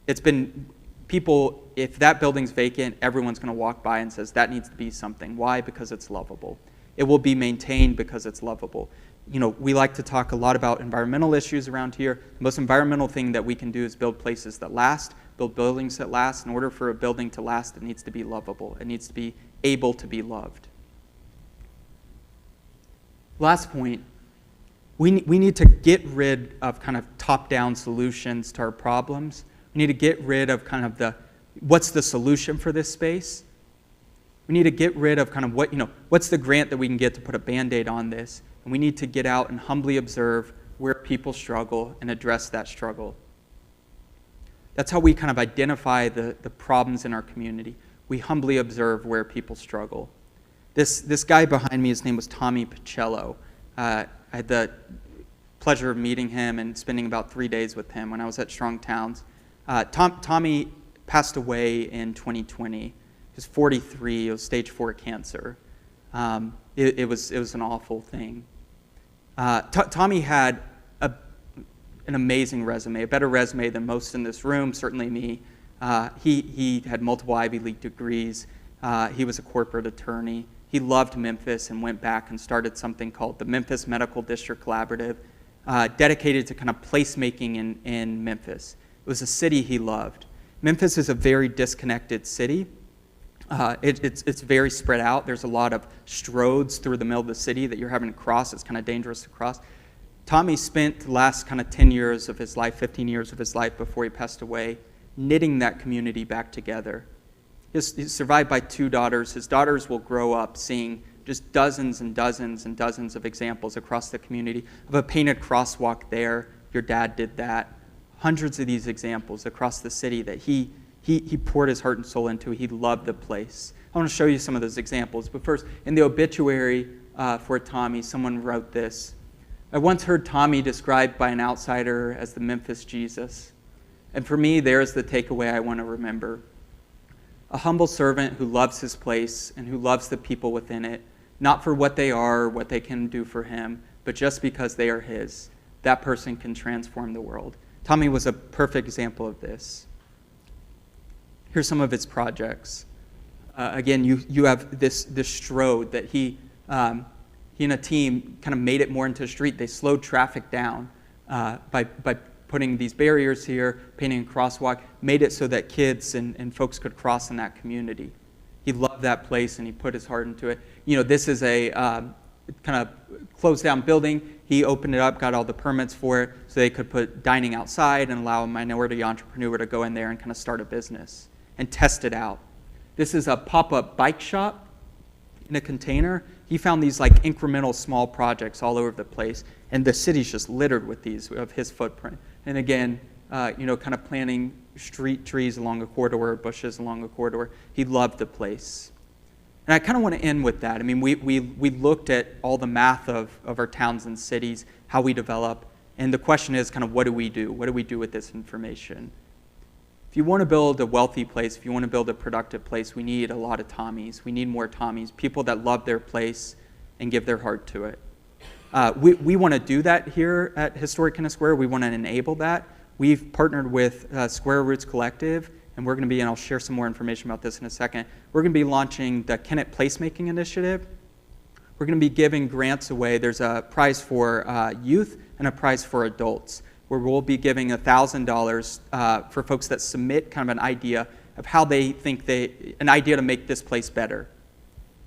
Speaker 4: It's been people, if that building's vacant, everyone's going to walk by and says that needs to be something. Why? Because it's lovable. It will be maintained because it's lovable. We like to talk a lot about environmental issues around here. The most environmental thing that we can do is build places that last, build buildings that last. In order for a building to last, it needs to be lovable. It needs to be able to be loved. Last point, we need to get rid of top-down solutions to our problems. We need to get rid of what's the solution for this space. We need to get rid of what's the grant that we can get to put a Band-Aid on this. And we need to get out and humbly observe where people struggle and address that struggle. That's how we identify the problems in our community. We humbly observe where people struggle. This guy behind me, his name was Tommy Pacello. I had the pleasure of meeting him and spending about 3 days with him when I was at Strong Towns. Tommy passed away in 2020. He was 43. It was stage 4 cancer. It was an awful thing. Tommy had an amazing resume, a better resume than most in this room, certainly me. He had multiple Ivy League degrees. He was a corporate attorney. He loved Memphis and went back and started something called the Memphis Medical District Collaborative, dedicated to placemaking in Memphis. It was a city he loved. Memphis is a very disconnected city. It's very spread out. There's a lot of stroads through the middle of the city that you're having to cross. It's dangerous to cross. Tommy spent the last 10 years of his life, 15 years of his life before he passed away, knitting that community back together. He's survived by 2 daughters. His daughters will grow up seeing just dozens and dozens and dozens of examples across the community of a painted crosswalk there your dad did that. Hundreds of these examples across the city that he poured his heart and soul into. He loved the place. I want to show you some of those examples. But first, in the obituary for Tommy, someone wrote this. I once heard Tommy described by an outsider as the Memphis Jesus. And for me, there's the takeaway I want to remember. A humble servant who loves his place and who loves the people within it, not for what they are or what they can do for him, but just because they are his. That person can transform the world. Tommy was a perfect example of this. Here's some of his projects. Again, you have this Strode that he and a team kind of made it more into a street. They slowed traffic down by putting these barriers here, painting a crosswalk, made it so that kids and folks could cross in that community. He loved that place and he put his heart into it. You know, this is a kind of closed down building. He opened it up, got all the permits for it, so they could put dining outside and allow a minority entrepreneur to go in there and kind of start a business and test it out. This is a pop-up bike shop in a container. He found these like incremental small projects all over the place, and the city's just littered with these of his footprint. And again, kind of planting street trees along a corridor, bushes along a corridor. He loved the place. And I kind of want to end with that. I mean, we looked at all the math of our towns and cities, how we develop, and the question is kind of what do we do? What do we do with this information? If you want to build a wealthy place, if you want to build a productive place, we need a lot of Tommies. We need more Tommies, people that love their place and give their heart to it. We want to do that here at Historic Kennett Square. We want to enable that. We've partnered with Square Roots Collective, and we're going to be, and I'll share some more information about this in a second, we're going to be launching the Kennett Placemaking Initiative. We're going to be giving grants away. There's a prize for youth and a prize for adults, where we'll be giving $1,000 for folks that submit kind of an idea of how they think an idea to make this place better.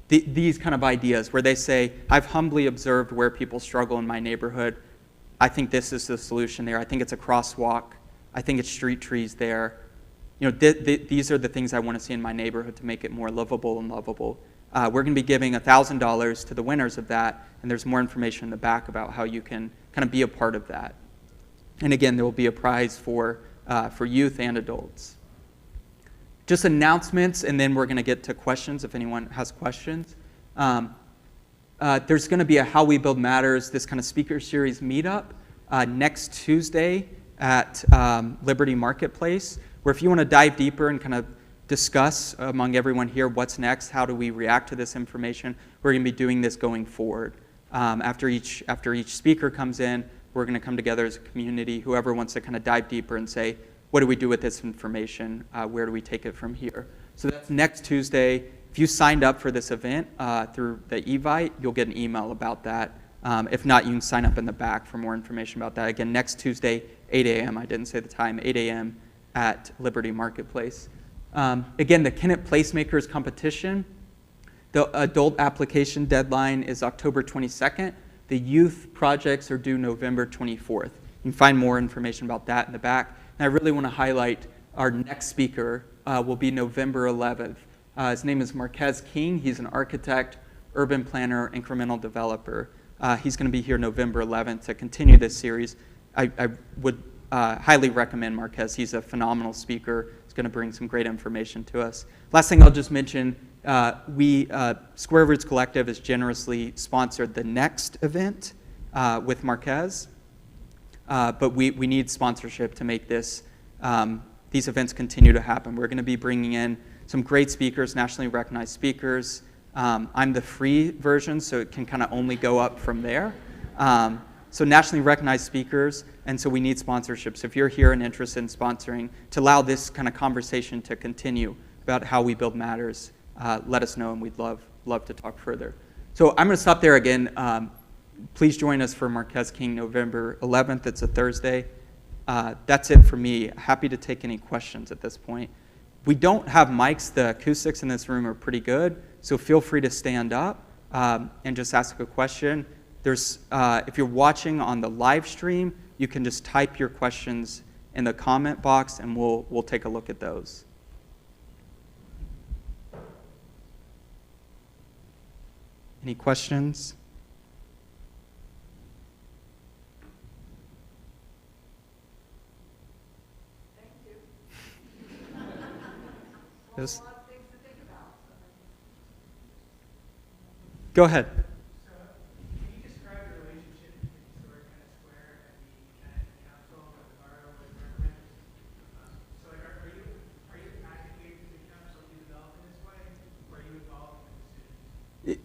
Speaker 4: These kind of ideas where they say, I've humbly observed where people struggle in my neighborhood. I think this is the solution there. I think it's a crosswalk. I think it's street trees there. You know, these are the things I want to see in my neighborhood to make it more livable and lovable. We're going to be giving $1,000 to the winners of that, and there's more information in the back about how you can kind of be a part of that. And again, there will be a prize for youth and adults. Just announcements, and then we're going to get to questions if anyone has questions. There's going to be a How We Build Matters, this kind of speaker series meetup next Tuesday at Liberty Marketplace, where if you want to dive deeper and kind of discuss among everyone here what's next, how do we react to this information, we're going to be doing this going forward. After each speaker comes in, we're going to come together as a community, whoever wants to kind of dive deeper and say, what do we do with this information? Where do we take it from here? So that's next Tuesday. If you signed up for this event through the Evite, you'll get an email about that. If not, you can sign up in the back for more information about that. Again, next Tuesday, 8 a.m. I didn't say the time, 8 a.m. at Liberty Marketplace. Again, the Kennett Placemakers competition, the adult application deadline is October 22nd. The youth projects are due November 24th. You can find more information about that in the back. And I really want to highlight our next speaker will be November 11th. His name is Marquez King. He's an architect, urban planner, incremental developer. He's going to be here November 11th to continue this series. I would highly recommend Marquez. He's a phenomenal speaker. He's going to bring some great information to us. Last thing I'll just mention, Square Roots Collective has generously sponsored the next event with Marquez. But we need sponsorship to make these events continue to happen. We're going to be bringing in some great speakers, nationally recognized speakers. I'm the free version, so it can kind of only go up from there. So nationally recognized speakers, and so we need sponsorship. So if you're here and interested in sponsoring, to allow this kind of conversation to continue about how we build matters, let us know, and we'd love to talk further. So I'm going to stop there again. Please join us for Marquez King November 11th. It's a Thursday. That's it for me. Happy to take any questions at this point. We don't have mics. The acoustics in this room are pretty good, so feel free to stand up and just ask a question. If you're watching on the live stream, you can just type your questions in the comment box, and we'll take a look at those. Any questions? Yes. Go ahead.
Speaker 5: So, can you describe the relationship between historic Kennett Square and the Kennett Council and the borough with Brooklyn? So, like, are you advocating for the council to develop in this way, or are you involved in the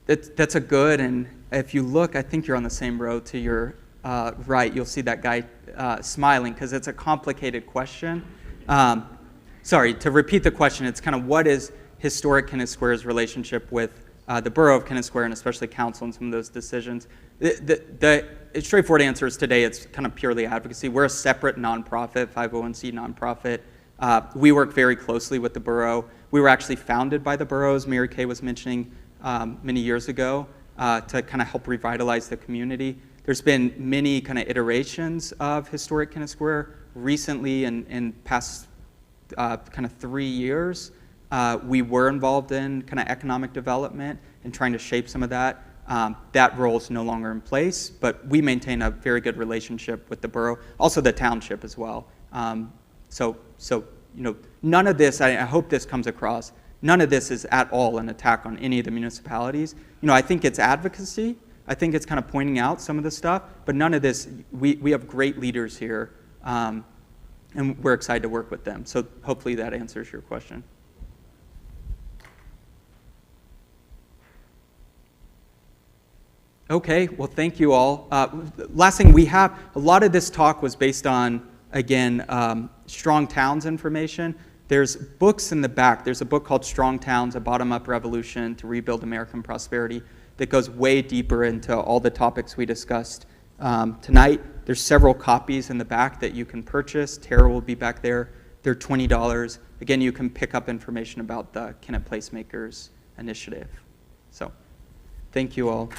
Speaker 5: decisions?
Speaker 4: That's a good, and if you look, I think you're on the same road to your right. You'll see that guy smiling because it's a complicated question. Sorry, to repeat the question, it's kind of what is historic Kennett Square's relationship with the borough of Kennett Square and especially council and some of those decisions. The straightforward answer is today it's kind of purely advocacy. We're a separate nonprofit, 501c nonprofit. We work very closely with the borough. We were actually founded by the borough, as Mary Kay was mentioning many years ago, to kind of help revitalize the community. There's been many kind of iterations of historic Kennett Square. Recently, in past kind of 3 years, we were involved in kind of economic development and trying to shape some of that. That role is no longer in place, but we maintain a very good relationship with the borough, also the township as well. So you know, none of this, I hope this comes across, none of this is at all an attack on any of the municipalities. You know, I think it's advocacy. I think it's kind of pointing out some of the stuff, but none of this, we have great leaders here, and we're excited to work with them. So hopefully that answers your question. Okay, well, thank you all. Last thing we have, a lot of this talk was based on, again, Strong Towns information. There's books in the back. There's a book called Strong Towns, A Bottom-Up Revolution to Rebuild American Prosperity that goes way deeper into all the topics we discussed tonight. There's several copies in the back that you can purchase. Tara will be back there. They're $20. Again, you can pick up information about the Kennett Placemakers initiative. So, thank you all.